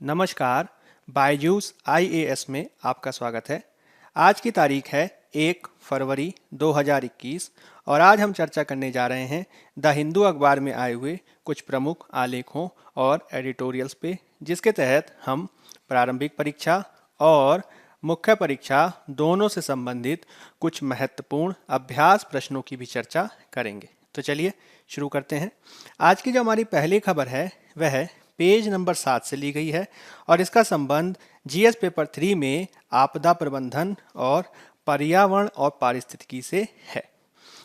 नमस्कार। बायजूस आईएएस में आपका स्वागत है। आज की तारीख है 1 फरवरी 2021 और आज हम चर्चा करने जा रहे हैं द हिंदू अखबार में आए हुए कुछ प्रमुख आलेखों और एडिटोरियल्स पे, जिसके तहत हम प्रारंभिक परीक्षा और मुख्य परीक्षा दोनों से संबंधित कुछ महत्वपूर्ण अभ्यास प्रश्नों की भी चर्चा करेंगे। तो चलिए शुरू करते हैं। आज की जो हमारी पहली खबर है वह पेज नंबर 7 से ली गई है और इसका संबंध जीएस पेपर 3 में आपदा प्रबंधन और पर्यावरण और पारिस्थितिकी से है।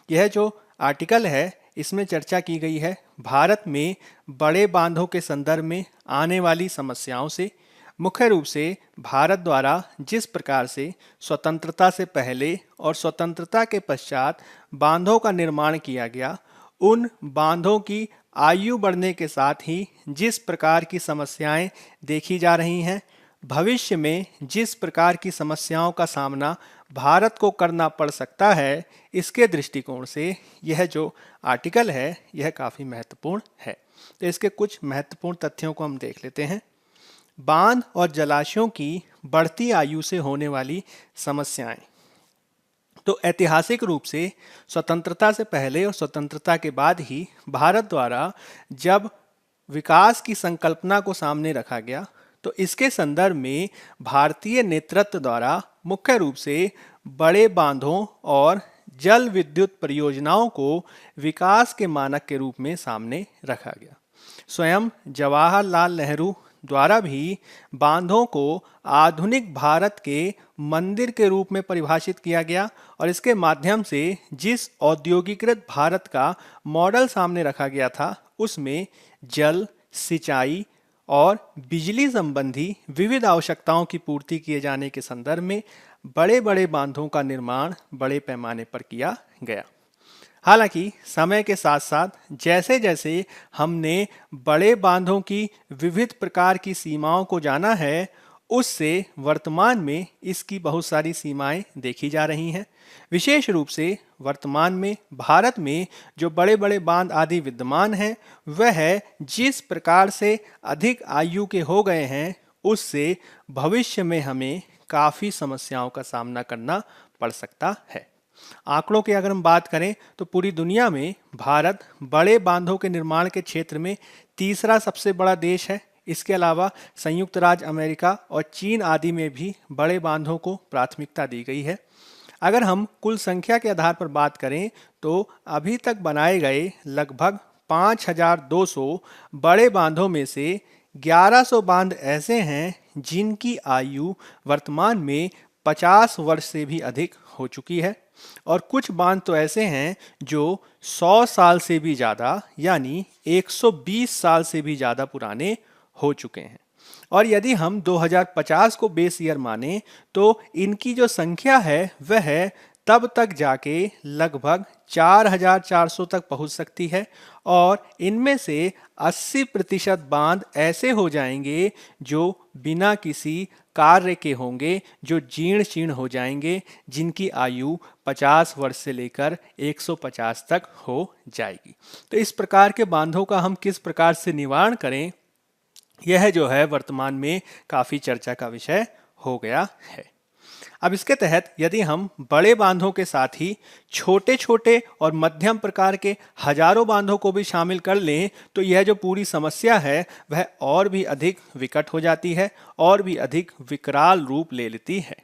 यह जो आर्टिकल है इसमें चर्चा की गई है भारत में बड़े बांधों के संदर्भ में आने वाली समस्याओं से, मुख्य रूप से भारत द्वारा जिस प्रकार से स्वतंत्रता से पहले और स्वतंत्रता के पश्चात बांधों का निर्माण किया गया, उन बांधों की आयु बढ़ने के साथ ही जिस प्रकार की समस्याएं देखी जा रही हैं, भविष्य में जिस प्रकार की समस्याओं का सामना भारत को करना पड़ सकता है, इसके दृष्टिकोण से यह जो आर्टिकल है यह काफ़ी महत्वपूर्ण है। तो इसके कुछ महत्वपूर्ण तथ्यों को हम देख लेते हैं। बांध और जलाशयों की बढ़ती आयु से होने वाली समस्याएं। तो ऐतिहासिक रूप से स्वतंत्रता से पहले और स्वतंत्रता के बाद ही भारत द्वारा जब विकास की संकल्पना को सामने रखा गया, तो इसके संदर्भ में भारतीय नेतृत्व द्वारा मुख्य रूप से बड़े बांधों और जल विद्युत परियोजनाओं को विकास के मानक के रूप में सामने रखा गया। स्वयं जवाहरलाल नेहरू द्वारा भी बांधों को आधुनिक भारत के मंदिर के रूप में परिभाषित किया गया और इसके माध्यम से जिस औद्योगिकृत भारत का मॉडल सामने रखा गया था, उसमें जल, सिंचाई और बिजली संबंधी विविध आवश्यकताओं की पूर्ति किए जाने के संदर्भ में बड़े बड़े बांधों का निर्माण बड़े पैमाने पर किया गया। हालांकि समय के साथ साथ जैसे जैसे हमने बड़े बांधों की विविध प्रकार की सीमाओं को जाना है, उससे वर्तमान में इसकी बहुत सारी सीमाएं देखी जा रही हैं। विशेष रूप से वर्तमान में भारत में जो बड़े बड़े बांध आदि विद्यमान हैं, वह जिस प्रकार से अधिक आयु के हो गए हैं, उससे भविष्य में हमें काफ़ी समस्याओं का सामना करना पड़ सकता है। आंकड़ों की अगर हम बात करें तो पूरी दुनिया में भारत बड़े बांधों के निर्माण के क्षेत्र में तीसरा सबसे बड़ा देश है। इसके अलावा संयुक्त राज्य अमेरिका और चीन आदि में भी बड़े बांधों को प्राथमिकता दी गई है। अगर हम कुल संख्या के आधार पर बात करें तो अभी तक बनाए गए लगभग 5200 बड़े बांधों में से 1100 बांध ऐसे हैं जिनकी आयु वर्तमान में 50 वर्ष से भी अधिक हो चुकी है और कुछ बांध तो ऐसे हैं जो 100 साल से भी ज़्यादा यानी 120 साल से भी ज़्यादा पुराने हो चुके हैं। और यदि हम 2050 को बेस ईयर माने तो इनकी जो संख्या है वह तब तक जाके लगभग 4400 तक पहुंच सकती है और इनमें से 80% बांध ऐसे हो जाएंगे जो बिना किसी कार्य के होंगे, जो जीर्ण शीर्ण हो जाएंगे, जिनकी आयु 50 वर्ष से लेकर 150 तक हो जाएगी। तो इस प्रकार के बांधों का हम किस प्रकार से निवारण करें, यह जो है वर्तमान में काफ़ी चर्चा का विषय हो गया है। अब इसके तहत यदि हम बड़े बांधों के साथ ही छोटे छोटे और मध्यम प्रकार के हजारों बांधों को भी शामिल कर लें तो यह जो पूरी समस्या है वह और भी अधिक विकट हो जाती है और भी अधिक विकराल रूप ले लेती है।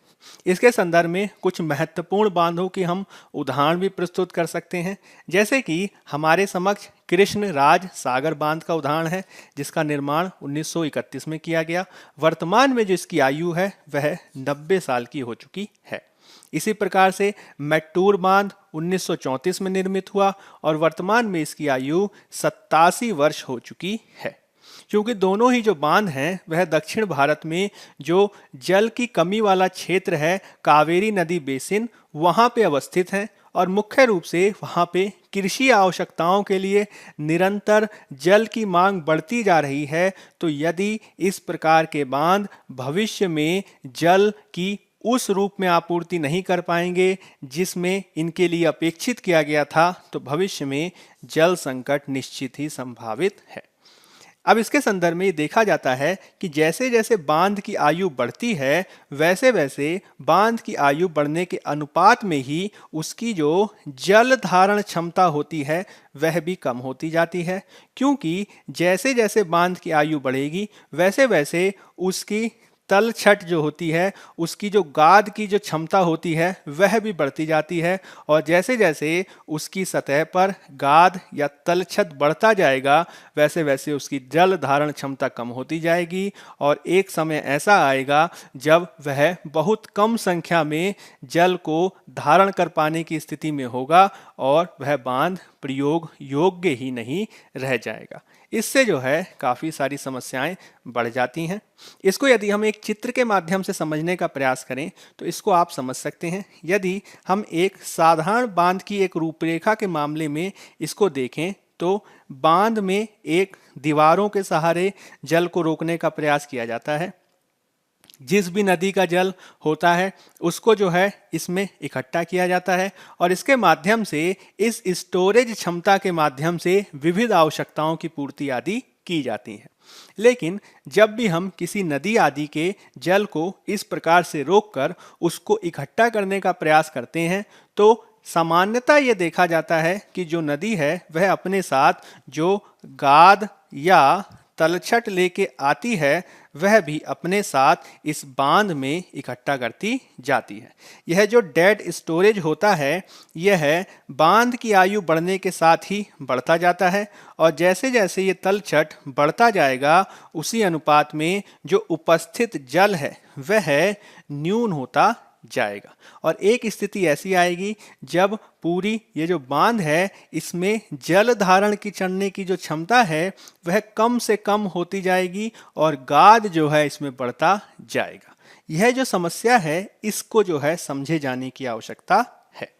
इसके संदर्भ में कुछ महत्वपूर्ण बांधों की हम उदाहरण भी प्रस्तुत कर सकते हैं, जैसे कि हमारे समक्ष कृष्ण राज सागर बांध का उदाहरण है, जिसका निर्माण 1931 में किया गया। वर्तमान में जो इसकी आयु है वह 90 साल की हो चुकी है। इसी प्रकार से मैट्टूर बांध 1934 में निर्मित हुआ और वर्तमान में इसकी आयु 87 वर्ष हो चुकी है। क्योंकि दोनों ही जो बांध हैं वह दक्षिण भारत में जो जल की कमी वाला क्षेत्र है, कावेरी नदी बेसिन, वहाँ पे अवस्थित हैं और मुख्य रूप से वहाँ पे कृषि आवश्यकताओं के लिए निरंतर जल की मांग बढ़ती जा रही है। तो यदि इस प्रकार के बांध भविष्य में जल की उस रूप में आपूर्ति नहीं कर पाएंगे जिसमें इनके लिए अपेक्षित किया गया था, तो भविष्य में जल संकट निश्चित ही संभावित है। अब इसके संदर्भ में ये देखा जाता है कि जैसे जैसे बांध की आयु बढ़ती है वैसे वैसे बांध की आयु बढ़ने के अनुपात में ही उसकी जो जल धारण क्षमता होती है वह भी कम होती जाती है, क्योंकि जैसे जैसे बांध की आयु बढ़ेगी वैसे वैसे उसकी तल छट जो होती है, उसकी जो गाद की जो क्षमता होती है वह भी बढ़ती जाती है, और जैसे जैसे उसकी सतह पर गाद या तल छत बढ़ता जाएगा वैसे वैसे उसकी जल धारण क्षमता कम होती जाएगी, और एक समय ऐसा आएगा जब वह बहुत कम संख्या में जल को धारण कर पाने की स्थिति में होगा और वह बांध प्रयोग योग्य ही नहीं रह जाएगा। इससे जो है काफ़ी सारी समस्याएं बढ़ जाती हैं। इसको यदि हम एक चित्र के माध्यम से समझने का प्रयास करें तो इसको आप समझ सकते हैं। यदि हम एक साधारण बांध की एक रूपरेखा के मामले में इसको देखें तो बांध में एक दीवारों के सहारे जल को रोकने का प्रयास किया जाता है। जिस भी नदी का जल होता है उसको जो है इसमें इकट्ठा किया जाता है और इसके माध्यम से इस स्टोरेज क्षमता के माध्यम से विविध आवश्यकताओं की पूर्ति आदि की जाती है। लेकिन जब भी हम किसी नदी आदि के जल को इस प्रकार से रोककर उसको इकट्ठा करने का प्रयास करते हैं तो सामान्यतः ये देखा जाता है कि जो नदी है वह अपने साथ जो गाद या तलछट लेके आती है वह भी अपने साथ इस बांध में इकट्ठा करती जाती है। यह जो डेड स्टोरेज होता है यह बांध की आयु बढ़ने के साथ ही बढ़ता जाता है, और जैसे जैसे ये तलछट बढ़ता जाएगा उसी अनुपात में जो उपस्थित जल है वह न्यून होता जाएगा, और एक स्थिति ऐसी आएगी जब पूरी ये जो बांध है इसमें जल धारण की चढ़ने की जो क्षमता है वह कम से कम होती जाएगी और गाद जो है इसमें बढ़ता जाएगा। यह जो समस्या है इसको जो है समझे जाने की आवश्यकता है।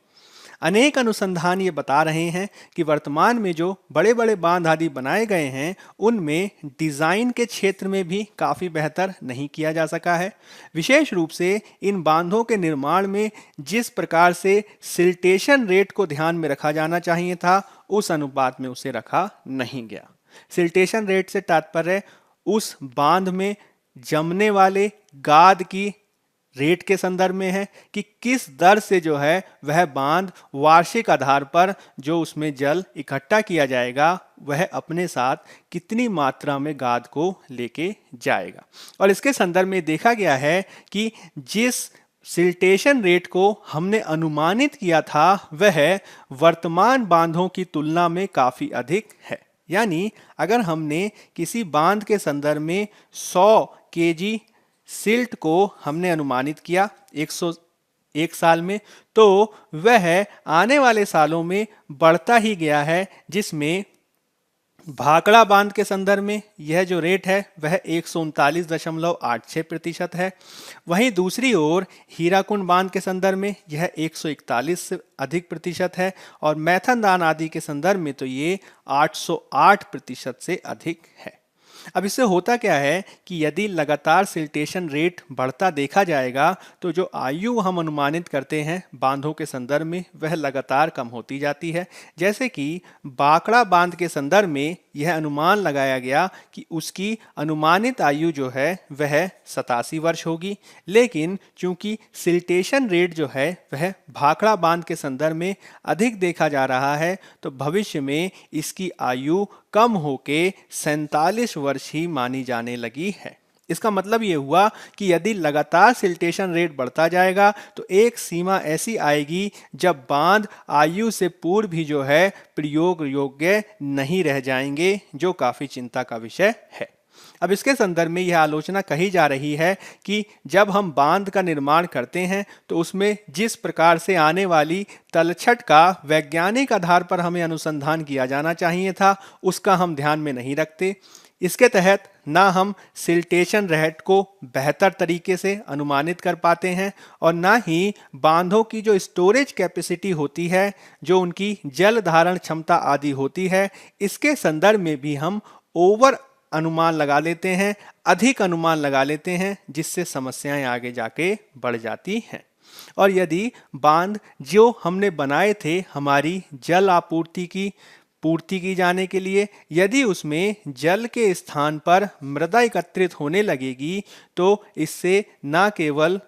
अनेक अनुसंधान ये बता रहे हैं कि वर्तमान में जो बड़े बड़े बांध आदि बनाए गए हैं उनमें डिज़ाइन के क्षेत्र में भी काफ़ी बेहतर नहीं किया जा सका है। विशेष रूप से इन बांधों के निर्माण में जिस प्रकार से सिल्टेशन रेट को ध्यान में रखा जाना चाहिए था उस अनुपात में उसे रखा नहीं गया। सिल्टेशन रेट से तात्पर्य उस बांध में जमने वाले गाद की रेट के संदर्भ में है कि किस दर से जो है वह बांध वार्षिक आधार पर जो उसमें जल इकट्ठा किया जाएगा वह अपने साथ कितनी मात्रा में गाद को लेके जाएगा। और इसके संदर्भ में देखा गया है कि जिस सिल्टेशन रेट को हमने अनुमानित किया था वह वर्तमान बांधों की तुलना में काफ़ी अधिक है। यानी अगर हमने किसी बांध के संदर्भ में 100 केजी सिल्ट को हमने अनुमानित किया 101 साल में, तो वह आने वाले सालों में बढ़ता ही गया है, जिसमें भाखड़ा बांध के संदर्भ में यह जो रेट है वह 139.86% है। वहीं दूसरी ओर हीराकुंड बांध के संदर्भ में यह 141 से अधिक प्रतिशत है, और मैथनदान आदि के संदर्भ में तो ये 808% से अधिक है। अब इससे होता क्या है कि यदि लगातार सिल्टेशन रेट बढ़ता देखा जाएगा तो जो आयु हम अनुमानित करते हैं बांधों के संदर्भ में वह लगातार कम होती जाती है। जैसे कि बाकड़ा बांध के संदर्भ में यह अनुमान लगाया गया कि उसकी अनुमानित आयु जो है वह 87 वर्ष होगी, लेकिन चूंकि सिल्टेशन रेट जो है वह भाखड़ा बांध के संदर्भ में अधिक देखा जा रहा है तो भविष्य में इसकी आयु कम होके 47 वर्ष ही मानी जाने लगी है। इसका मतलब ये हुआ कि यदि लगातार सिल्टेशन रेट बढ़ता जाएगा तो एक सीमा ऐसी आएगी जब बांध आयु से पूर्व भी जो है प्रयोग योग्य नहीं रह जाएंगे, जो काफ़ी चिंता का विषय है। अब इसके संदर्भ में यह आलोचना कही जा रही है कि जब हम बांध का निर्माण करते हैं तो उसमें जिस प्रकार से आने वाली तलछट का वैज्ञानिक आधार पर हमें अनुसंधान किया जाना चाहिए था उसका हम ध्यान में नहीं रखते। इसके तहत ना हम सिल्टेशन रेट को बेहतर तरीके से अनुमानित कर पाते हैं और ना ही बांधों की जो स्टोरेज कैपेसिटी होती है, जो उनकी जल धारण क्षमता आदि होती है, इसके संदर्भ में भी हम ओवर अनुमान लगा लेते हैं, अधिक अनुमान लगा लेते हैं, जिससे समस्याएं आगे जाके बढ़ जाती हैं। और यदि बांध जो हमने बनाए थे हमारी जल आपूर्ति की पूर्ति की जाने के लिए यदि उसमें जल के स्थान पर मृदा एकत्रित होने लगेगी तो इससे न केवल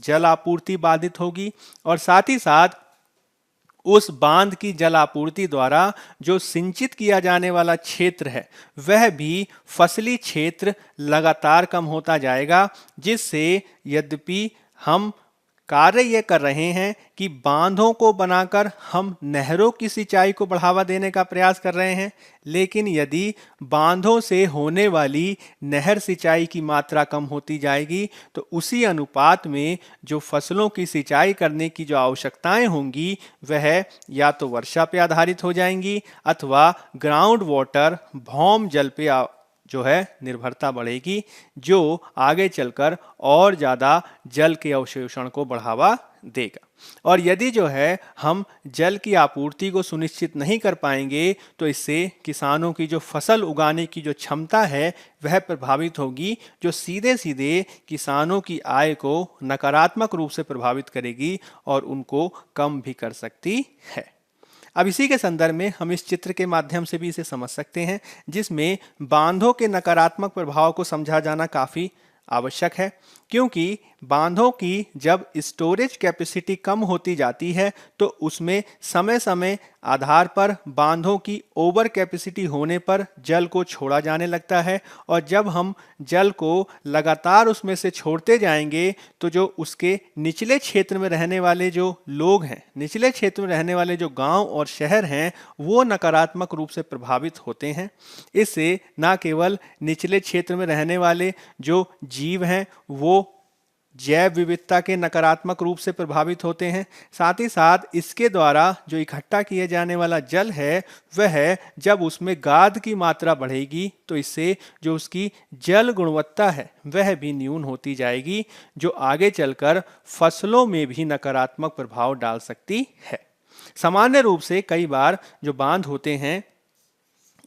जल आपूर्ति बाधित होगी और साथ ही साथ उस बांध की जल आपूर्ति द्वारा जो सिंचित किया जाने वाला क्षेत्र है वह भी फसली क्षेत्र लगातार कम होता जाएगा, जिससे यद्यपि हम कार्य ये कर रहे हैं कि बांधों को बनाकर हम नहरों की सिंचाई को बढ़ावा देने का प्रयास कर रहे हैं, लेकिन यदि बांधों से होने वाली नहर सिंचाई की मात्रा कम होती जाएगी तो उसी अनुपात में जो फसलों की सिंचाई करने की जो आवश्यकताएं होंगी वह या तो वर्षा पे आधारित हो जाएंगी अथवा ग्राउंड वाटर भौम जल पे जो है निर्भरता बढ़ेगी, जो आगे चलकर और ज़्यादा जल के अवशोषण को बढ़ावा देगा। और यदि जो है हम जल की आपूर्ति को सुनिश्चित नहीं कर पाएंगे तो इससे किसानों की जो फसल उगाने की जो क्षमता है वह प्रभावित होगी, जो सीधे सीधे किसानों की आय को नकारात्मक रूप से प्रभावित करेगी और उनको कम भी कर सकती है। अब इसी के संदर्भ में हम इस चित्र के माध्यम से भी इसे समझ सकते हैं, जिसमें बांधों के नकारात्मक प्रभाव को समझा जाना काफ़ी आवश्यक है, क्योंकि बांधों की जब स्टोरेज कैपेसिटी कम होती जाती है तो उसमें समय समय आधार पर बांधों की ओवर कैपेसिटी होने पर जल को छोड़ा जाने लगता है और जब हम जल को लगातार उसमें से छोड़ते जाएंगे तो जो उसके निचले क्षेत्र में रहने वाले जो लोग हैं, निचले क्षेत्र में रहने वाले जो गांव और शहर हैं, वो नकारात्मक रूप से प्रभावित होते हैं। इससे न केवल निचले क्षेत्र में रहने वाले जो जीव हैं वो जैव विविधता के नकारात्मक रूप से प्रभावित होते हैं, साथ ही साथ इसके द्वारा जो इकट्ठा किए जाने वाला जल है वह जब उसमें गाद की मात्रा बढ़ेगी तो इससे जो उसकी जल गुणवत्ता है वह भी न्यून होती जाएगी, जो आगे चलकर फसलों में भी नकारात्मक प्रभाव डाल सकती है। सामान्य रूप से कई बार जो बांध होते हैं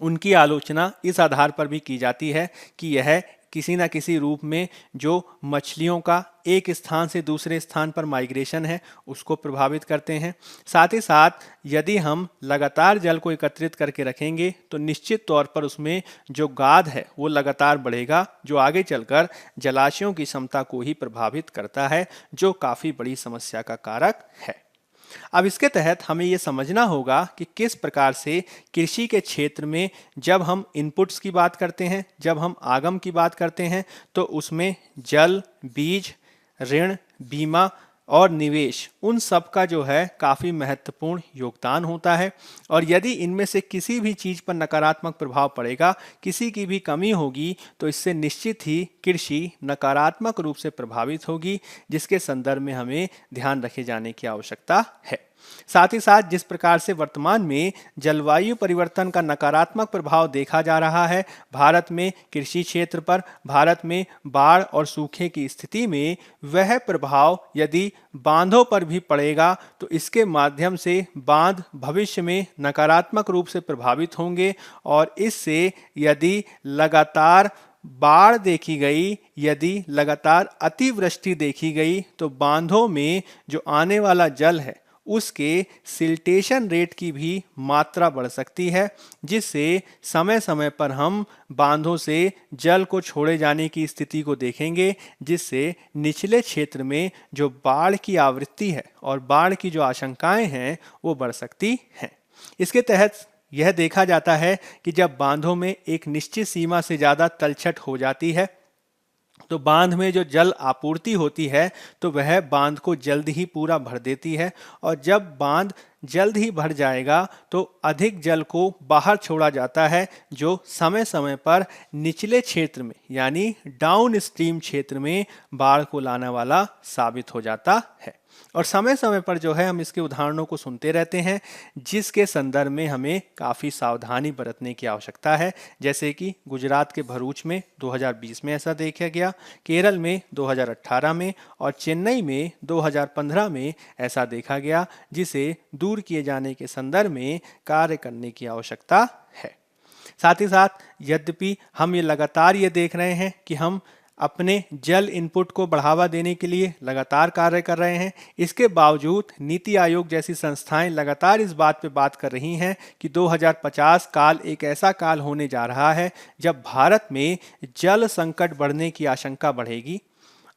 उनकी आलोचना इस आधार पर भी की जाती है कि यह किसी न किसी रूप में जो मछलियों का एक स्थान से दूसरे स्थान पर माइग्रेशन है उसको प्रभावित करते हैं। साथ ही साथ यदि हम लगातार जल को एकत्रित करके रखेंगे तो निश्चित तौर पर उसमें जो गाद है वो लगातार बढ़ेगा, जो आगे चलकर जलाशयों की क्षमता को ही प्रभावित करता है, जो काफ़ी बड़ी समस्या का कारक है। अब इसके तहत हमें ये समझना होगा कि किस प्रकार से कृषि के क्षेत्र में जब हम इनपुट्स की बात करते हैं, जब हम आगम की बात करते हैं तो उसमें जल, बीज, ऋण, बीमा और निवेश उन सब का जो है काफ़ी महत्वपूर्ण योगदान होता है। और यदि इनमें से किसी भी चीज़ पर नकारात्मक प्रभाव पड़ेगा, किसी की भी कमी होगी तो इससे निश्चित ही कृषि नकारात्मक रूप से प्रभावित होगी, जिसके संदर्भ में हमें ध्यान रखे जाने की आवश्यकता है। साथ ही साथ जिस प्रकार से वर्तमान में जलवायु परिवर्तन का नकारात्मक प्रभाव देखा जा रहा है भारत में कृषि क्षेत्र पर, भारत में बाढ़ और सूखे की स्थिति में, वह प्रभाव यदि बांधों पर भी पड़ेगा तो इसके माध्यम से बांध भविष्य में नकारात्मक रूप से प्रभावित होंगे और इससे यदि लगातार बाढ़ देखी गई, यदि लगातार अतिवृष्टि देखी गई तो बांधों में जो आने वाला जल है उसके सिल्टेशन रेट की भी मात्रा बढ़ सकती है, जिससे समय समय पर हम बांधों से जल को छोड़े जाने की स्थिति को देखेंगे, जिससे निचले क्षेत्र में जो बाढ़ की आवृत्ति है और बाढ़ की जो आशंकाएं हैं वो बढ़ सकती हैं। इसके तहत यह देखा जाता है कि जब बांधों में एक निश्चित सीमा से ज़्यादा तलछट हो जाती है तो बांध में जो जल आपूर्ति होती है तो वह बांध को जल्द ही पूरा भर देती है और जब बांध जल्द ही भर जाएगा तो अधिक जल को बाहर छोड़ा जाता है, जो समय समय पर निचले क्षेत्र में यानी डाउन स्ट्रीम क्षेत्र में बाढ़ को लाने वाला साबित हो जाता है। और समय समय पर जो है हम इसके उदाहरणों को सुनते रहते हैं, जिसके संदर्भ में हमें काफ़ी सावधानी बरतने की आवश्यकता है। जैसे कि गुजरात के भरूच में 2020 में ऐसा देखा गया, केरल में 2018 में और चेन्नई में 2015 में ऐसा देखा गया, जिसे दूर किए जाने के संदर्भ में कार्य करने की आवश्यकता है। साथ ही साथ यद्यपि हम ये लगातार ये देख रहे हैं कि हम अपने जल इनपुट को बढ़ावा देने के लिए लगातार कार्य कर रहे हैं। इसके बावजूद नीति आयोग जैसी संस्थाएं लगातार इस बात पे बात कर रही हैं कि 2050 काल एक ऐसा काल होने जा रहा है जब भारत में जल संकट बढ़ने की आशंका बढ़ेगी।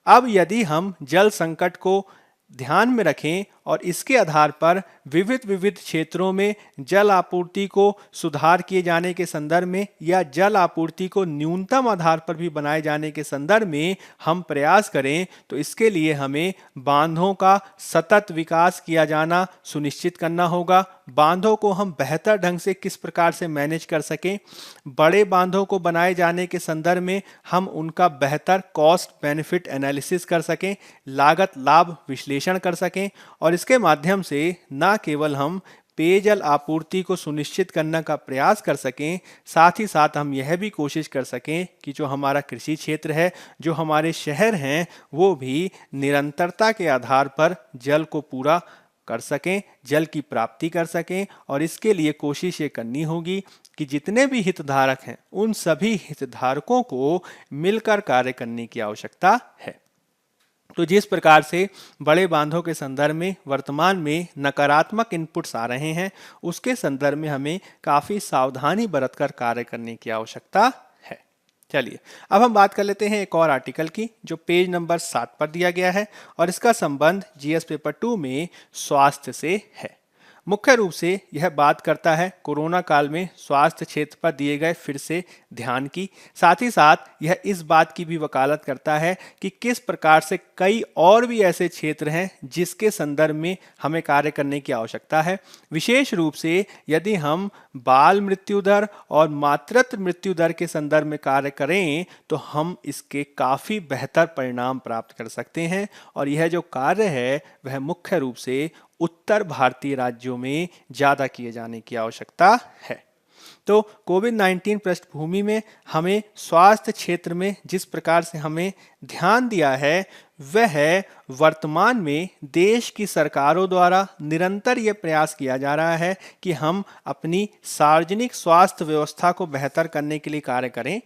अब यदि हम जल संकट को ध्यान में रखें और इसके आधार पर विविध विविध क्षेत्रों में जल आपूर्ति को सुधार किए जाने के संदर्भ में या जल आपूर्ति को न्यूनतम आधार पर भी बनाए जाने के संदर्भ में हम प्रयास करें, तो इसके लिए हमें बांधों का सतत विकास किया जाना सुनिश्चित करना होगा। बांधों को हम बेहतर ढंग से किस प्रकार से मैनेज कर सकें, बड़े बांधों को बनाए जाने के संदर्भ में हम उनका बेहतर कॉस्ट बेनिफिट एनालिसिस कर सकें, लागत लाभ विश्लेषण कर सकें और इसके माध्यम से न केवल हम पेयजल आपूर्ति को सुनिश्चित करने का प्रयास कर सकें, साथ ही साथ हम यह भी कोशिश कर सकें कि जो हमारा कृषि क्षेत्र है, जो हमारे शहर हैं, वो भी निरंतरता के आधार पर जल को पूरा कर सकें, जल की प्राप्ति कर सकें। और इसके लिए कोशिश ये करनी होगी कि जितने भी हितधारक हैं उन सभी हितधारकों को मिलकर कार्य करने की आवश्यकता है। तो जिस प्रकार से बड़े बांधों के संदर्भ में वर्तमान में नकारात्मक इनपुट्स आ रहे हैं, उसके संदर्भ में हमें काफ़ी सावधानी बरतकर कार्य करने की आवश्यकता है। चलिए अब हम बात कर लेते हैं एक और आर्टिकल की जो पेज नंबर 7 पर दिया गया है और इसका संबंध जीएस पेपर 2 में स्वास्थ्य से है। मुख्य रूप से यह बात करता है कोरोना काल में स्वास्थ्य क्षेत्र पर दिए गए फिर से ध्यान की। साथ ही साथ यह इस बात की भी वकालत करता है कि किस प्रकार से कई और भी ऐसे क्षेत्र हैं जिसके संदर्भ में हमें कार्य करने की आवश्यकता है। विशेष रूप से यदि हम बाल मृत्यु दर और मातृत्व मृत्यु दर के संदर्भ में कार्य करें तो हम इसके काफ़ी बेहतर परिणाम प्राप्त कर सकते हैं। और यह जो कार्य है वह मुख्य रूप से उत्तर भारतीय राज्यों में ज़्यादा किए जाने की आवश्यकता है। तो कोविड-19 पृष्ठभूमि में हमें स्वास्थ्य क्षेत्र में जिस प्रकार से हमें ध्यान दिया है, वह वर्तमान में देश की सरकारों द्वारा निरंतर यह प्रयास किया जा रहा है कि हम अपनी सार्वजनिक स्वास्थ्य व्यवस्था को बेहतर करने के लिए कार्य करें।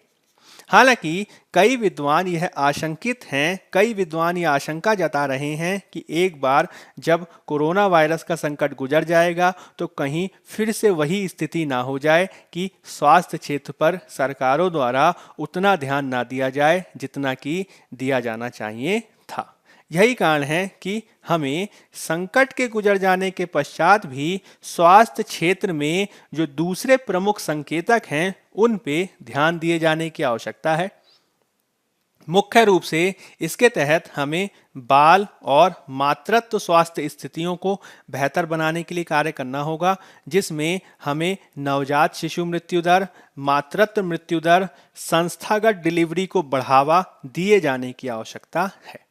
हालांकि कई विद्वान यह आशंकित हैं, कई विद्वान यह आशंका जता रहे हैं कि एक बार जब कोरोना वायरस का संकट गुजर जाएगा तो कहीं फिर से वही स्थिति ना हो जाए कि स्वास्थ्य क्षेत्र पर सरकारों द्वारा उतना ध्यान ना दिया जाए जितना कि दिया जाना चाहिए था। यही कारण है कि हमें संकट के गुजर जाने के पश्चात भी स्वास्थ्य क्षेत्र में जो दूसरे प्रमुख संकेतक हैं उन पे ध्यान दिए जाने की आवश्यकता है। मुख्य रूप से इसके तहत हमें बाल और मातृत्व स्वास्थ्य स्थितियों को बेहतर बनाने के लिए कार्य करना होगा, जिसमें हमें नवजात शिशु मृत्यु दर, मातृत्व मृत्यु दर, संस्थागत डिलीवरी को बढ़ावा दिए जाने की आवश्यकता है।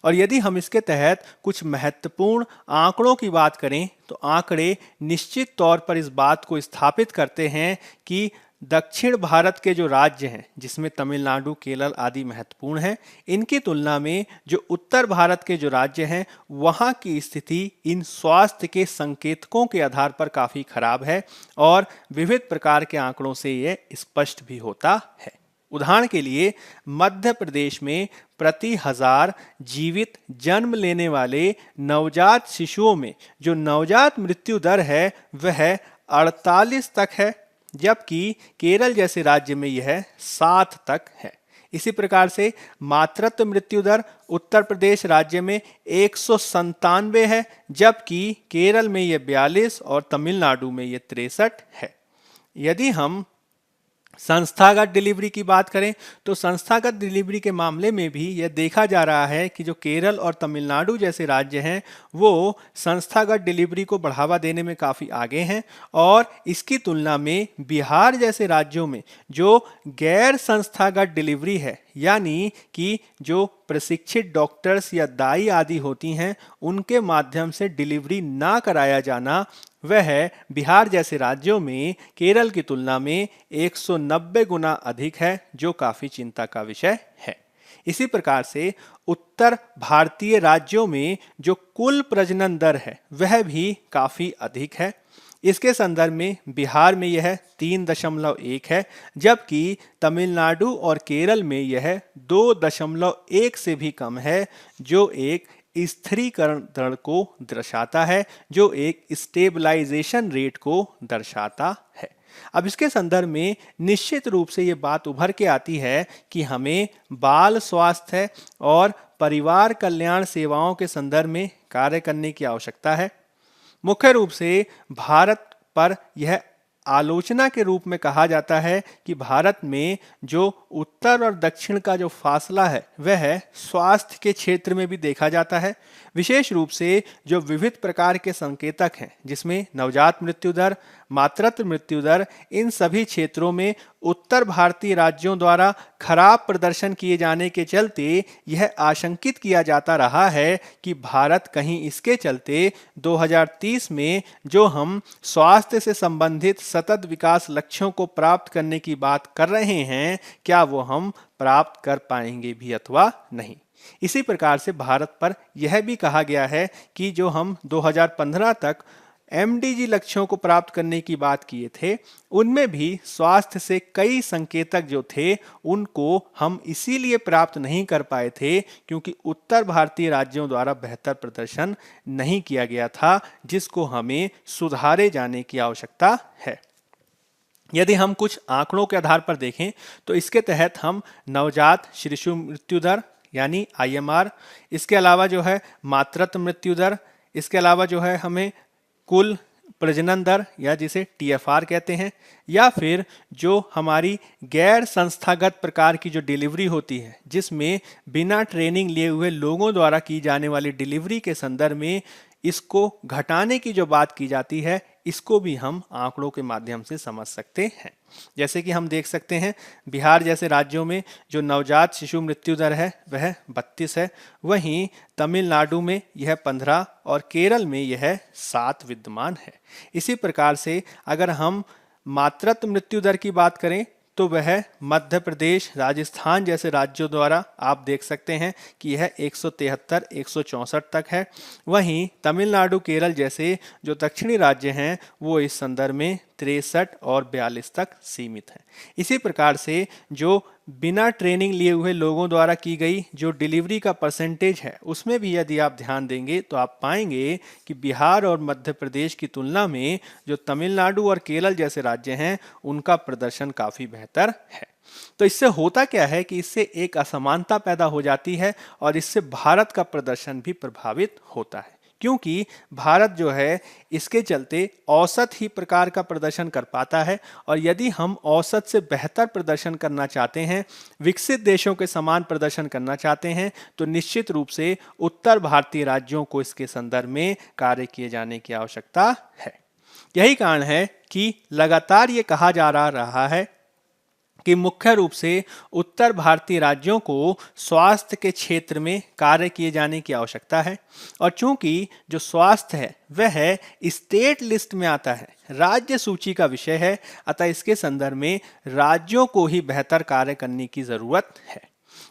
और यदि हम इसके तहत कुछ महत्वपूर्ण आंकड़ों की बात करें तो आंकड़े निश्चित तौर पर इस बात को स्थापित करते हैं कि दक्षिण भारत के जो राज्य हैं, जिसमें तमिलनाडु, केरल आदि महत्वपूर्ण हैं, इनकी तुलना में जो उत्तर भारत के जो राज्य हैं वहाँ की स्थिति इन स्वास्थ्य के संकेतकों के आधार पर काफ़ी खराब है और विविध प्रकार के आंकड़ों से ये स्पष्ट भी होता है। उदाहरण के लिए मध्य प्रदेश में प्रति 1000 जीवित जन्म लेने वाले नवजात शिशुओं में जो नवजात मृत्यु दर है वह 48 तक है, जबकि केरल जैसे राज्य में यह 7 तक है। इसी प्रकार से मातृत्व मृत्यु दर उत्तर प्रदेश राज्य में 197 है, जबकि केरल में यह 42 और तमिलनाडु में यह 63 है। यदि हम संस्थागत डिलीवरी की बात करें तो संस्थागत डिलीवरी के मामले में भी यह देखा जा रहा है कि जो केरल और तमिलनाडु जैसे राज्य हैं वो संस्थागत डिलीवरी को बढ़ावा देने में काफ़ी आगे हैं और इसकी तुलना में बिहार जैसे राज्यों में जो गैर संस्थागत डिलीवरी है, यानी कि जो प्रशिक्षित डॉक्टर्स या दाई आदि होती हैं उनके माध्यम से डिलीवरी ना कराया जाना, वह बिहार जैसे राज्यों में केरल की तुलना में 190 गुना अधिक है, जो काफ़ी चिंता का विषय है। इसी प्रकार से उत्तर भारतीय राज्यों में जो कुल प्रजनन दर है वह भी काफ़ी अधिक है। इसके संदर्भ में बिहार में यह 3.1 है, जबकि तमिलनाडु और केरल में यह 2.1 से भी कम है, जो एक स्थिरीकरण दर को दर्शाता है, जो एक स्टेबलाइजेशन रेट को दर्शाता है। अब इसके संदर्भ में निश्चित रूप से ये बात उभर के आती है कि हमें बाल स्वास्थ्य और परिवार कल्याण सेवाओं के संदर्भ में कार्य करने की आवश्यकता है। मुख्य रूप से भारत पर यह आलोचना के रूप में कहा जाता है कि भारत में जो उत्तर और दक्षिण का जो फासला है वह स्वास्थ्य के क्षेत्र में भी देखा जाता है। विशेष रूप से जो विविध प्रकार के संकेतक हैं, जिसमें नवजात मृत्यु दर, मातृत्व मृत्यु दर, इन सभी क्षेत्रों में उत्तर भारतीय राज्यों द्वारा खराब प्रदर्शन किए जाने के चलते यह आशंकित किया जाता रहा है कि भारत कहीं इसके चलते 2030 में जो हम स्वास्थ्य से संबंधित सतत विकास लक्ष्यों को प्राप्त करने की बात कर रहे हैं, क्या वो हम प्राप्त कर पाएंगे भी अथवा नहीं। इसी प्रकार से भारत पर यह भी कहा गया है कि जो हम 2015 तक एमडीजी लक्ष्यों को प्राप्त करने की बात किए थे, उनमें भी स्वास्थ्य से कई संकेतक जो थे उनको हम इसीलिए प्राप्त नहीं कर पाए थे क्योंकि उत्तर भारतीय राज्यों द्वारा बेहतर प्रदर्शन नहीं किया गया था, जिसको हमें सुधारे जाने की आवश्यकता है। यदि हम कुछ आंकड़ों के आधार पर देखें तो इसके तहत हम नवजात शिशु मृत्यु दर यानी आईएमआर, इसके अलावा जो है मातृत्व मृत्यु दर, इसके अलावा जो है हमें कुल प्रजनन दर या जिसे टीएफआर कहते हैं, या फिर जो हमारी गैर संस्थागत प्रकार की जो डिलीवरी होती है, जिसमें बिना ट्रेनिंग लिए हुए लोगों द्वारा की जाने वाली डिलीवरी के संदर्भ में इसको घटाने की जो बात की जाती है, इसको भी हम आंकड़ों के माध्यम से समझ सकते हैं। जैसे कि हम देख सकते हैं बिहार जैसे राज्यों में जो नवजात शिशु मृत्यु दर है वह 32 है, वहीं तमिलनाडु में यह 15 और केरल में यह 7 विद्यमान है। इसी प्रकार से अगर हम मातृत्व मृत्यु दर की बात करें तो वह मध्य प्रदेश, राजस्थान जैसे राज्यों द्वारा आप देख सकते हैं कि यह 173, 164 तक है। वहीं तमिलनाडु, केरल जैसे जो दक्षिणी राज्य हैं वो इस संदर्भ में 63 और 42 तक सीमित हैं। इसी प्रकार से जो बिना ट्रेनिंग लिए हुए लोगों द्वारा की गई जो डिलीवरी का परसेंटेज है, उसमें भी यदि आप ध्यान देंगे तो आप पाएंगे कि बिहार और मध्य प्रदेश की तुलना में जो तमिलनाडु और केरल जैसे राज्य हैं उनका प्रदर्शन काफ़ी बेहतर है। तो इससे होता क्या है कि इससे एक असमानता पैदा हो जाती है और इससे भारत का प्रदर्शन भी प्रभावित होता है, क्योंकि भारत जो है इसके चलते औसत ही प्रकार का प्रदर्शन कर पाता है, और यदि हम औसत से बेहतर प्रदर्शन करना चाहते हैं, विकसित देशों के समान प्रदर्शन करना चाहते हैं, तो निश्चित रूप से उत्तर भारतीय राज्यों को इसके संदर्भ में कार्य किए जाने की आवश्यकता है। यही कारण है कि लगातार ये कहा जा रहा है कि मुख्य रूप से उत्तर भारतीय राज्यों को स्वास्थ्य के क्षेत्र में कार्य किए जाने की आवश्यकता है, और चूंकि जो स्वास्थ्य है वह स्टेट लिस्ट में आता है, राज्य सूची का विषय है, अतः इसके संदर्भ में राज्यों को ही बेहतर कार्य करने की जरूरत है।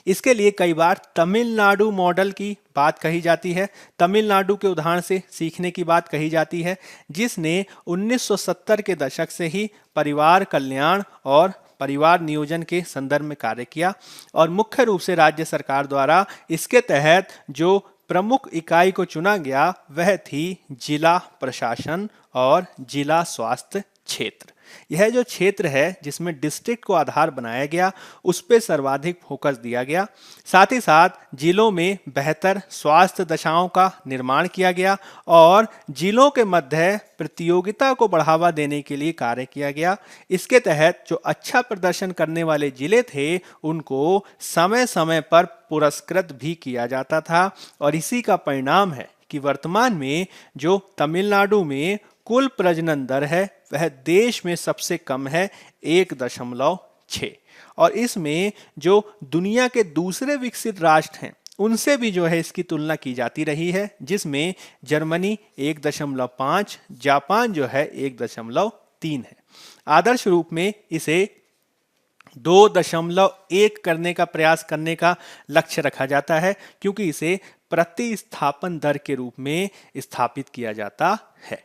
इसके लिए कई बार तमिलनाडु मॉडल की बात कही जाती है, तमिलनाडु के उदाहरण से सीखने की बात कही जाती है, जिसने 1970 के दशक से ही परिवार कल्याण और परिवार नियोजन के संदर्भ में कार्य किया, और मुख्य रूप से राज्य सरकार द्वारा इसके तहत जो प्रमुख इकाई को चुना गया वह थी जिला प्रशासन और जिला स्वास्थ्य क्षेत्र। यह जो क्षेत्र है जिसमें डिस्ट्रिक्ट को आधार बनाया गया, उस पर सर्वाधिक फोकस दिया गया। साथ ही साथ जिलों में बेहतर स्वास्थ्य दशाओं का निर्माण किया गया और जिलों के मध्य प्रतियोगिता को बढ़ावा देने के लिए कार्य किया गया। इसके तहत जो अच्छा प्रदर्शन करने वाले जिले थे उनको समय समय पर पुरस्कृत भी किया जाता था, और इसी का परिणाम है कि वर्तमान में जो तमिलनाडु में कुल प्रजनन दर है वह देश में सबसे कम है, 1.6, और इसमें जो दुनिया के दूसरे विकसित राष्ट्र हैं उनसे भी जो है इसकी तुलना की जाती रही है, जिसमें जर्मनी 1.5, जापान जो है 1.3 है। आदर्श रूप में इसे 2.1 करने का प्रयास करने का लक्ष्य रखा जाता है, क्योंकि इसे प्रतिस्थापन दर के रूप में स्थापित किया जाता है।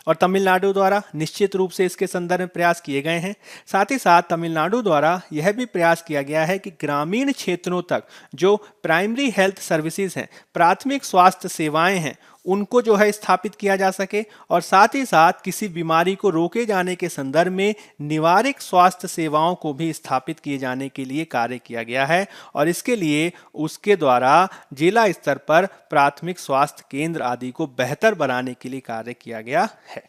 और तमिलनाडु द्वारा निश्चित रूप से इसके संदर्भ में प्रयास किए गए हैं। साथ ही साथ तमिलनाडु द्वारा यह भी प्रयास किया गया है कि ग्रामीण क्षेत्रों तक जो प्राइमरी हेल्थ सर्विसेज हैं, प्राथमिक स्वास्थ्य सेवाएं हैं, उनको जो है स्थापित किया जा सके और साथ ही साथ किसी बीमारी को रोके जाने के संदर्भ में निवारक स्वास्थ्य सेवाओं को भी स्थापित किए जाने के लिए कार्य किया गया है। और इसके लिए उसके द्वारा जिला स्तर पर प्राथमिक स्वास्थ्य केंद्र आदि को बेहतर बनाने के लिए कार्य किया गया है।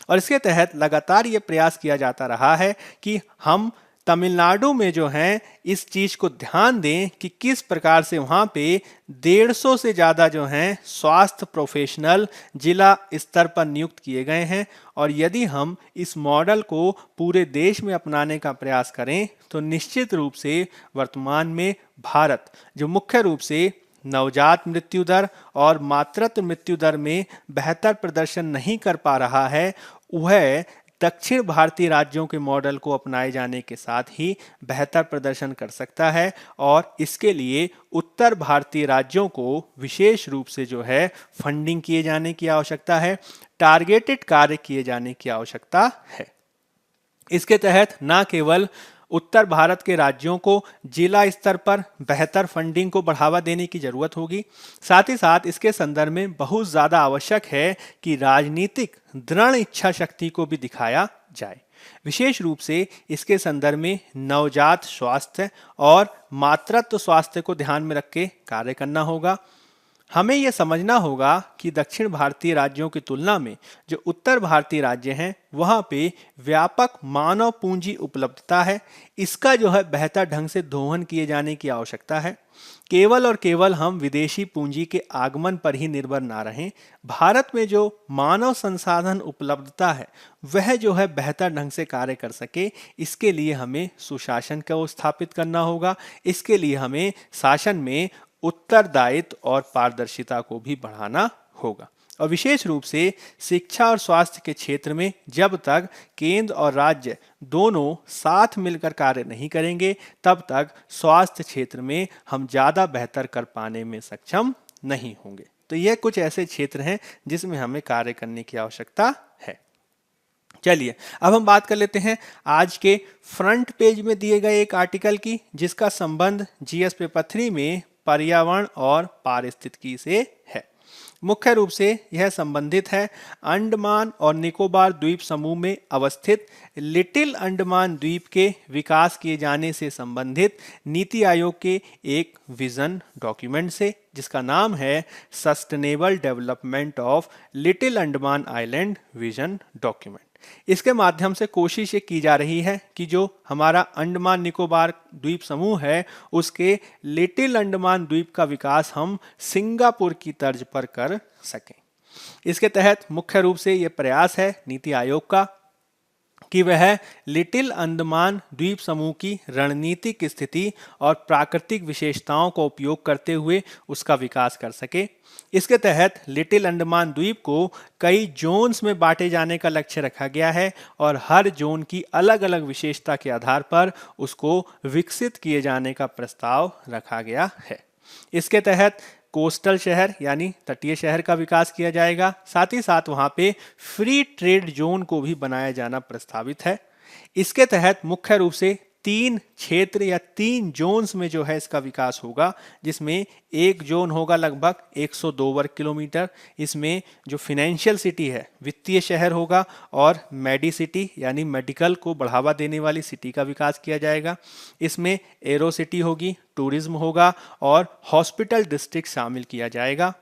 और इसके तहत लगातार ये प्रयास किया जाता रहा है कि हम तमिलनाडु में जो हैं इस चीज को ध्यान दें कि किस प्रकार से वहां पे 150 से ज्यादा जो हैं स्वास्थ्य प्रोफेशनल जिला स्तर पर नियुक्त किए गए हैं। और यदि हम इस मॉडल को पूरे देश में अपनाने का प्रयास करें तो निश्चित रूप से वर्तमान में भारत जो मुख्य रूप से नवजात मृत्यु दर और मातृत्व मृत्यु दर में बेहतर प्रदर्शन नहीं कर पा रहा है, वह दक्षिण भारतीय राज्यों के मॉडल को अपनाए जाने के साथ ही बेहतर प्रदर्शन कर सकता है। और इसके लिए उत्तर भारतीय राज्यों को विशेष रूप से जो है फंडिंग किए जाने की आवश्यकता है, टारगेटेड कार्य किए जाने की आवश्यकता है। इसके तहत न केवल उत्तर भारत के राज्यों को जिला स्तर पर बेहतर फंडिंग को बढ़ावा देने की जरूरत होगी, साथ ही साथ इसके संदर्भ में बहुत ज़्यादा आवश्यक है कि राजनीतिक दृढ़ इच्छा शक्ति को भी दिखाया जाए। विशेष रूप से इसके संदर्भ में नवजात स्वास्थ्य और मातृत्व स्वास्थ्य को ध्यान में रख के कार्य करना होगा। हमें यह समझना होगा कि दक्षिण भारतीय राज्यों की तुलना में जो उत्तर भारतीय राज्य हैं वहाँ पे व्यापक मानव पूंजी उपलब्धता है, इसका जो है बेहतर ढंग से दोहन किए जाने की आवश्यकता है। केवल और केवल हम विदेशी पूंजी के आगमन पर ही निर्भर ना रहें। भारत में जो मानव संसाधन उपलब्धता है वह जो है बेहतर ढंग से कार्य कर सके, इसके लिए हमें सुशासन को स्थापित करना होगा। इसके लिए हमें शासन में उत्तरदायित्व और पारदर्शिता को भी बढ़ाना होगा। और विशेष रूप से शिक्षा और स्वास्थ्य के क्षेत्र में जब तक केंद्र और राज्य दोनों साथ मिलकर कार्य नहीं करेंगे तब तक स्वास्थ्य क्षेत्र में हम ज़्यादा बेहतर कर पाने में सक्षम नहीं होंगे। तो यह कुछ ऐसे क्षेत्र हैं जिसमें हमें कार्य करने की आवश्यकता है। चलिए अब हम बात कर लेते हैं आज के फ्रंट पेज में दिए गए एक आर्टिकल की, जिसका संबंध जीएस पेपर 3 में पर्यावरण और पारिस्थितिकी से है। मुख्य रूप से यह संबंधित है अंडमान और निकोबार द्वीप समूह में अवस्थित लिटिल अंडमान द्वीप के विकास किए जाने से संबंधित नीति आयोग के एक विजन डॉक्यूमेंट से, जिसका नाम है sustainable development of little Andaman island vision document. इसके माध्यम से कोशिश ये की जा रही है कि जो हमारा अंडमान निकोबार द्वीप समूह है उसके लिटिल अंडमान द्वीप का विकास हम सिंगापुर की तर्ज पर कर सकें। इसके तहत मुख्य रूप से ये प्रयास है नीति आयोग का कि वह लिटिल अंडमान द्वीप समूह की रणनीतिक स्थिति और प्राकृतिक विशेषताओं का उपयोग करते हुए उसका विकास कर सके। इसके तहत लिटिल अंडमान द्वीप को कई जोन्स में बांटे जाने का लक्ष्य रखा गया है और हर जोन की अलग अलग विशेषता के आधार पर उसको विकसित किए जाने का प्रस्ताव रखा गया है। इसके तहत कोस्टल शहर यानी तटीय शहर का विकास किया जाएगा, साथ ही साथ वहां पे फ्री ट्रेड जोन को भी बनाया जाना प्रस्तावित है। इसके तहत मुख्य रूप से 3 क्षेत्र या 3 जोन्स में जो है इसका विकास होगा, जिसमें एक जोन होगा लगभग 102 वर्ग किलोमीटर। इसमें जो फाइनेंशियल सिटी है, वित्तीय शहर होगा, और मेडी सिटी यानी मेडिकल को बढ़ावा देने वाली सिटी का विकास किया जाएगा। इसमें एरो सिटी होगी, टूरिज्म होगा और हॉस्पिटल डिस्ट्रिक्ट शामिल किया जाएगा।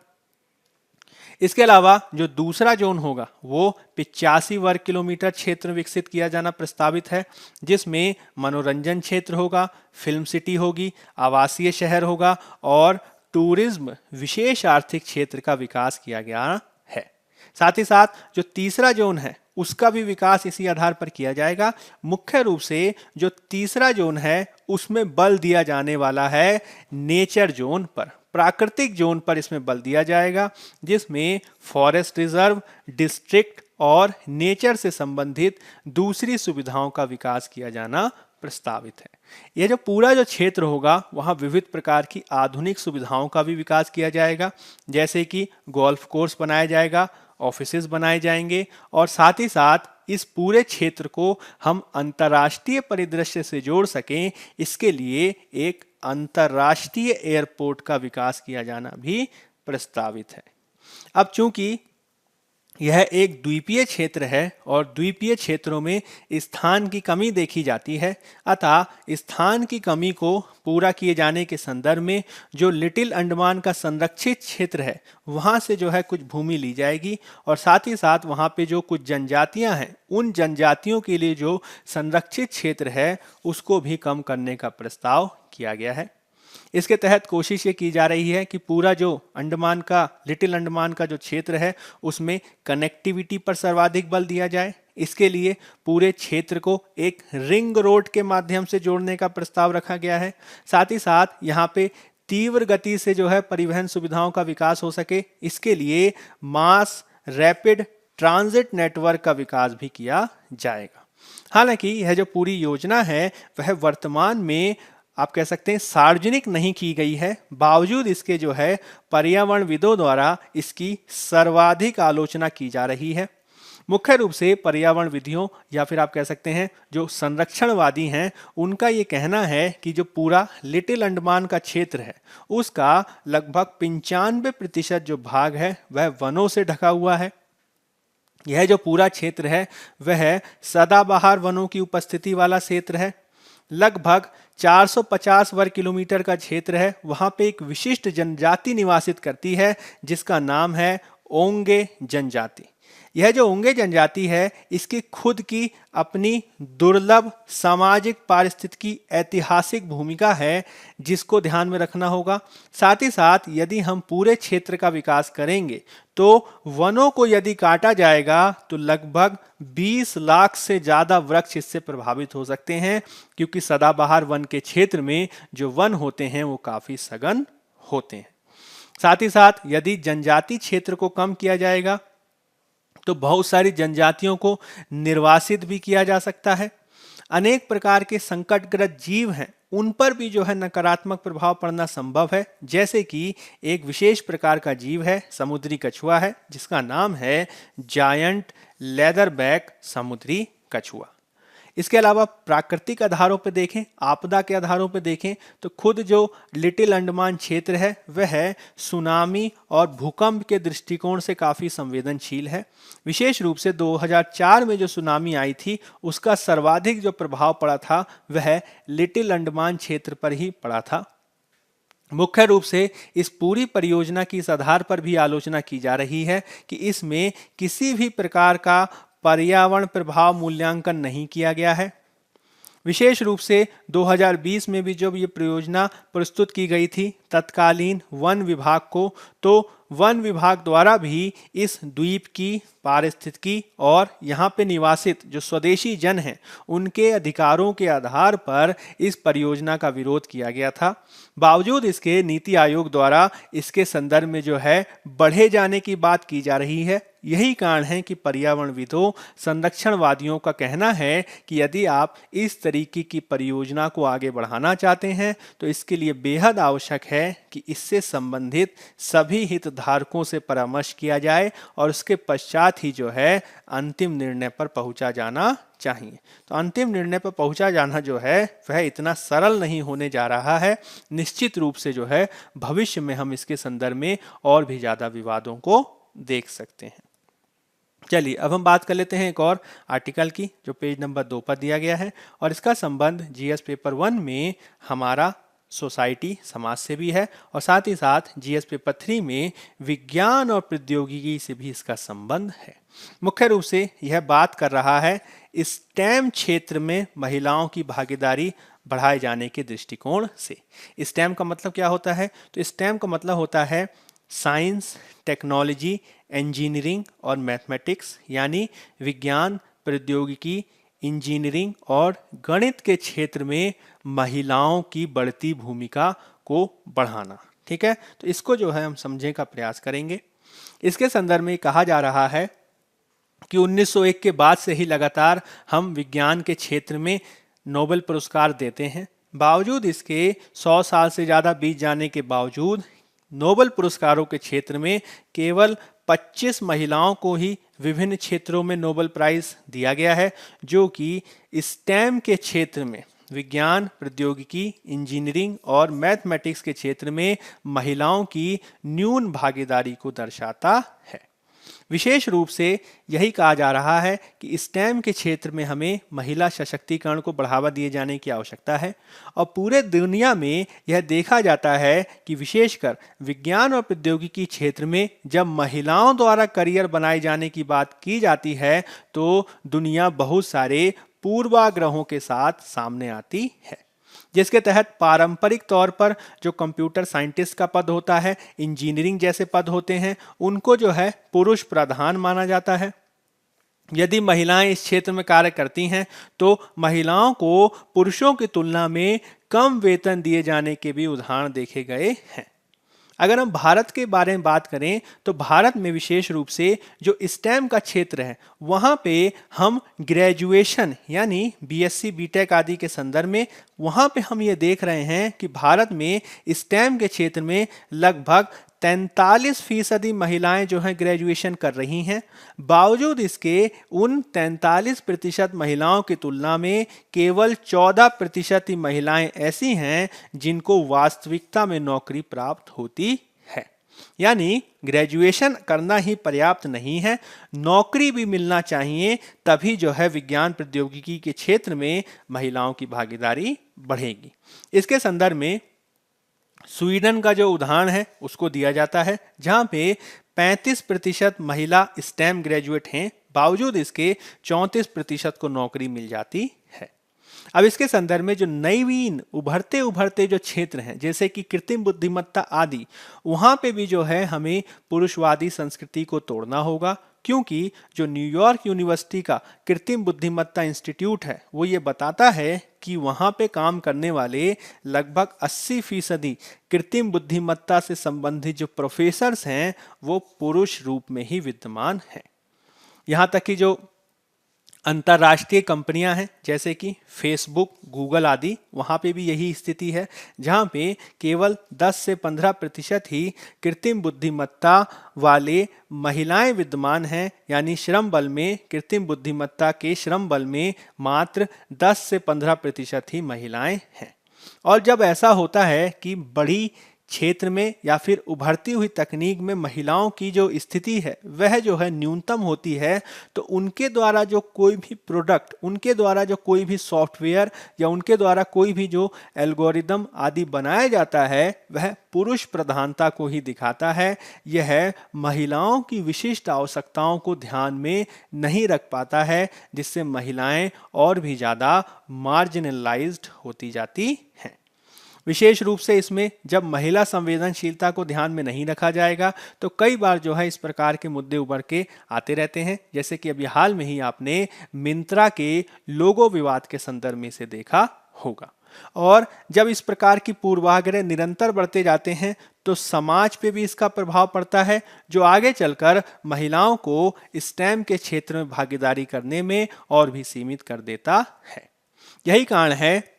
इसके अलावा जो दूसरा जोन होगा वो 85 वर्ग किलोमीटर क्षेत्र विकसित किया जाना प्रस्तावित है, जिसमें मनोरंजन क्षेत्र होगा, फिल्म सिटी होगी, आवासीय शहर होगा और टूरिज्म विशेष आर्थिक क्षेत्र का विकास किया गया है। साथ ही साथ जो तीसरा जोन है उसका भी विकास इसी आधार पर किया जाएगा। मुख्य रूप से जो तीसरा जोन है उसमें बल दिया जाने वाला है नेचर जोन पर, प्राकृतिक जोन पर इसमें बल दिया जाएगा, जिसमें फॉरेस्ट रिजर्व, डिस्ट्रिक्ट और नेचर से संबंधित दूसरी सुविधाओं का विकास किया जाना प्रस्तावित है। यह जो पूरा जो क्षेत्र होगा वहाँ विविध प्रकार की आधुनिक सुविधाओं का भी विकास किया जाएगा, जैसे कि गोल्फ कोर्स बनाया जाएगा, ऑफिसेज बनाए जाएंगे और साथ ही साथ इस पूरे क्षेत्र को हम अंतर्राष्ट्रीय परिदृश्य से जोड़ सकें, इसके लिए एक अंतर्राष्ट्रीय एयरपोर्ट का विकास किया जाना भी प्रस्तावित है। अब चूंकि यह एक द्वीपीय क्षेत्र है और द्वीपीय क्षेत्रों में स्थान की कमी देखी जाती है, अतः स्थान की कमी को पूरा किए जाने के संदर्भ में जो लिटिल अंडमान का संरक्षित क्षेत्र है वहाँ से जो है कुछ भूमि ली जाएगी और साथ ही साथ वहाँ पे जो कुछ जनजातियाँ हैं उन जनजातियों के लिए जो संरक्षित क्षेत्र है उसको भी कम करने का प्रस्ताव किया गया है। इसके तहत कोशिश ये की जा रही है कि पूरा जो अंडमान का लिटिल अंडमान का जो क्षेत्र है उसमें कनेक्टिविटी पर सर्वाधिक बल दिया जाए। इसके लिए पूरे क्षेत्र को एक रिंग रोड के माध्यम से जोड़ने का प्रस्ताव रखा गया है। साथ ही साथ यहाँ पे तीव्र गति से जो है परिवहन सुविधाओं का विकास हो सके, इसके लिए मास रैपिड ट्रांजिट नेटवर्क का विकास भी किया जाएगा। हालांकि यह जो पूरी योजना है वह वर्तमान में आप कह सकते हैं सार्वजनिक नहीं की गई है, बावजूद इसके जो है पर्यावरणविदों द्वारा इसकी सर्वाधिक आलोचना की जा रही है। मुख्य रूप से पर्यावरण विधियों या फिर आप कह सकते हैं जो संरक्षणवादी हैं उनका ये कहना है कि जो पूरा लिटिल अंडमान का क्षेत्र है उसका लगभग 95% जो भाग है वह वनों से ढका हुआ है। यह जो पूरा क्षेत्र है वह सदाबहार वनों की उपस्थिति वाला क्षेत्र है। लगभग 450 वर्ग किलोमीटर का क्षेत्र है। वहां पे एक विशिष्ट जनजाति निवासित करती है जिसका नाम है ओंगे जनजाति। यह जो ओंगे जनजाति है इसकी खुद की अपनी दुर्लभ सामाजिक पारिस्थितिकी ऐतिहासिक भूमिका है जिसको ध्यान में रखना होगा। साथ ही साथ यदि हम पूरे क्षेत्र का विकास करेंगे तो वनों को यदि काटा जाएगा तो लगभग 20 लाख से ज्यादा वृक्ष इससे प्रभावित हो सकते हैं, क्योंकि सदाबहार वन के क्षेत्र में जो वन होते हैं वो काफी सघन होते हैं। साथ ही साथ यदि जनजाति क्षेत्र को कम किया जाएगा तो बहुत सारी जनजातियों को निर्वासित भी किया जा सकता है। अनेक प्रकार के संकटग्रस्त जीव हैं उन पर भी जो है नकारात्मक प्रभाव पड़ना संभव है, जैसे कि एक विशेष प्रकार का जीव है समुद्री कछुआ है जिसका नाम है जायंट लेदरबैक समुद्री कछुआ। इसके अलावा प्राकृतिक आधारों पर देखें, आपदा के आधारों पर देखें तो खुद जो लिटिल अंडमान क्षेत्र है वह सुनामी और भूकंप के दृष्टिकोण से काफ़ी संवेदनशील है। विशेष रूप से 2004 में जो सुनामी आई थी उसका सर्वाधिक जो प्रभाव पड़ा था वह लिटिल अंडमान क्षेत्र पर ही पड़ा था। मुख्य रूप से इस पूरी परियोजना की इस आधार पर भी आलोचना की जा रही है कि इसमें किसी भी प्रकार का पर्यावरण प्रभाव मूल्यांकन नहीं किया गया है। विशेष रूप से 2020 में भी जब ये परियोजना प्रस्तुत की गई थी तत्कालीन वन विभाग को, तो वन विभाग द्वारा भी इस द्वीप की पारिस्थितिकी और यहाँ पे निवासित जो स्वदेशी जन हैं उनके अधिकारों के आधार पर इस परियोजना का विरोध किया गया था। बावजूद इसके नीति आयोग द्वारा इसके संदर्भ में जो है बढ़े जाने की बात की जा रही है। यही कारण है कि पर्यावरणविदों संरक्षणवादियों का कहना है कि यदि आप इस तरीके की परियोजना को आगे बढ़ाना चाहते हैं तो इसके लिए बेहद आवश्यक है कि इससे संबंधित सभी हितधारकों से परामर्श किया जाए और उसके पश्चात ही जो है अंतिम निर्णय पर पहुंचा जाना चाहिए। तो अंतिम निर्णय पर पहुंचा जाना जो है वह इतना सरल नहीं होने जा रहा है। निश्चित रूप से जो है भविष्य में हम इसके संदर्भ में और भी ज्यादा विवादों को देख सकते हैं। चलिए अब हम बात कर लेते हैं एक और आर्टिकल की जो पेज नंबर 2 पर दिया गया है और इसका संबंध जीएस पेपर 1 में हमारा सोसाइटी समाज से भी है और साथ ही साथ जीएस पेपर 3 में विज्ञान और प्रौद्योगिकी से भी इसका संबंध है। मुख्य रूप से यह बात कर रहा है स्टेम क्षेत्र में महिलाओं की भागीदारी बढ़ाए जाने के दृष्टिकोण से। स्टेम का मतलब क्या होता है? तो स्टेम का मतलब होता है साइंस, टेक्नोलॉजी, इंजीनियरिंग और मैथमेटिक्स, यानी विज्ञान, प्रौद्योगिकी, इंजीनियरिंग और गणित के क्षेत्र में महिलाओं की बढ़ती भूमिका को बढ़ाना। ठीक है, तो इसको जो है हम समझने का प्रयास करेंगे। इसके संदर्भ में कहा जा रहा है कि 1901 के बाद से ही लगातार हम विज्ञान के क्षेत्र में नोबेल पुरस्कार देते हैं। बावजूद इसके 100 साल से ज़्यादा बीत जाने के बावजूद नोबेल पुरस्कारों के क्षेत्र में केवल 25 महिलाओं को ही विभिन्न क्षेत्रों में नोबेल प्राइज दिया गया है, जो कि स्टेम के क्षेत्र में, विज्ञान, प्रौद्योगिकी, इंजीनियरिंग और मैथमेटिक्स के क्षेत्र में महिलाओं की न्यून भागीदारी को दर्शाता है। विशेष रूप से यही कहा जा रहा है कि स्टेम के क्षेत्र में हमें महिला सशक्तिकरण को बढ़ावा दिए जाने की आवश्यकता है और पूरे दुनिया में यह देखा जाता है कि विशेषकर विज्ञान और प्रौद्योगिकी क्षेत्र में जब महिलाओं द्वारा करियर बनाए जाने की बात की जाती है तो दुनिया बहुत सारे पूर्वाग्रहों के साथ सामने आती है, जिसके तहत पारंपरिक तौर पर जो कंप्यूटर साइंटिस्ट का पद होता है, इंजीनियरिंग जैसे पद होते हैं, उनको जो है पुरुष प्रधान माना जाता है। यदि महिलाएं इस क्षेत्र में कार्य करती हैं तो महिलाओं को पुरुषों की तुलना में कम वेतन दिए जाने के भी उदाहरण देखे गए हैं। अगर हम भारत के बारे में बात करें तो भारत में विशेष रूप से जो स्टेम का क्षेत्र है वहाँ पे हम ग्रेजुएशन यानी बीएससी बीटेक आदि के संदर्भ में वहाँ पे हम ये देख रहे हैं कि भारत में स्टेम के क्षेत्र में लगभग 43% महिलाएं जो हैं ग्रेजुएशन कर रही हैं। बावजूद इसके उन 43% महिलाओं की तुलना में केवल 14% ही महिलाएं ऐसी हैं जिनको वास्तविकता में नौकरी प्राप्त होती है। यानी ग्रेजुएशन करना ही पर्याप्त नहीं है, नौकरी भी मिलना चाहिए, तभी जो है विज्ञान प्रौद्योगिकी के क्षेत्र में महिलाओं की भागीदारी बढ़ेगी। इसके संदर्भ में स्वीडन का जो उदाहरण है उसको दिया जाता है, जहां पे 35% महिला स्टेम ग्रेजुएट हैं, बावजूद इसके 34% को नौकरी मिल जाती है। अब इसके संदर्भ में जो नवीन उभरते जो क्षेत्र हैं जैसे कि कृत्रिम बुद्धिमत्ता आदि, वहां पे भी जो है हमें पुरुषवादी संस्कृति को तोड़ना होगा, क्योंकि जो न्यूयॉर्क यूनिवर्सिटी का कृत्रिम बुद्धिमत्ता इंस्टीट्यूट है वो ये बताता है कि वहाँ पे काम करने वाले लगभग 80% कृत्रिम बुद्धिमत्ता से संबंधित जो प्रोफेसर्स हैं वो पुरुष रूप में ही विद्यमान हैं। यहाँ तक कि जो अंतर्राष्ट्रीय कंपनियां हैं जैसे कि फेसबुक, गूगल आदि, वहाँ पे भी यही स्थिति है, जहाँ पे केवल 10 से 15% ही कृत्रिम बुद्धिमत्ता वाले महिलाएं विद्यमान हैं। यानी श्रम बल में, कृत्रिम बुद्धिमत्ता के श्रम बल में मात्र 10 से 15% ही महिलाएं हैं। और जब ऐसा होता है कि बड़ी क्षेत्र में या फिर उभरती हुई तकनीक में महिलाओं की जो स्थिति है वह जो है न्यूनतम होती है, तो उनके द्वारा जो कोई भी प्रोडक्ट, उनके द्वारा जो कोई भी सॉफ्टवेयर या उनके द्वारा कोई भी जो एल्गोरिदम आदि बनाया जाता है वह पुरुष प्रधानता को ही दिखाता है। यह महिलाओं की विशिष्ट आवश्यकताओं को ध्यान में नहीं रख पाता है, जिससे महिलाएं और भी ज़्यादा मार्जिनलाइज्ड होती जाती हैं। विशेष रूप से इसमें जब महिला संवेदनशीलता को ध्यान में नहीं रखा जाएगा तो कई बार जो है इस प्रकार के मुद्दे उभर के आते रहते हैं, जैसे कि अभी हाल में ही आपने मिंत्रा के लोगो विवाद के संदर्भ में से देखा होगा। और जब इस प्रकार की पूर्वाग्रह निरंतर बढ़ते जाते हैं तो समाज पे भी इसका प्रभाव पड़ता है, जो आगे चलकर महिलाओं को स्टेम के क्षेत्र में भागीदारी करने में और भी सीमित कर देता है। यही कारण है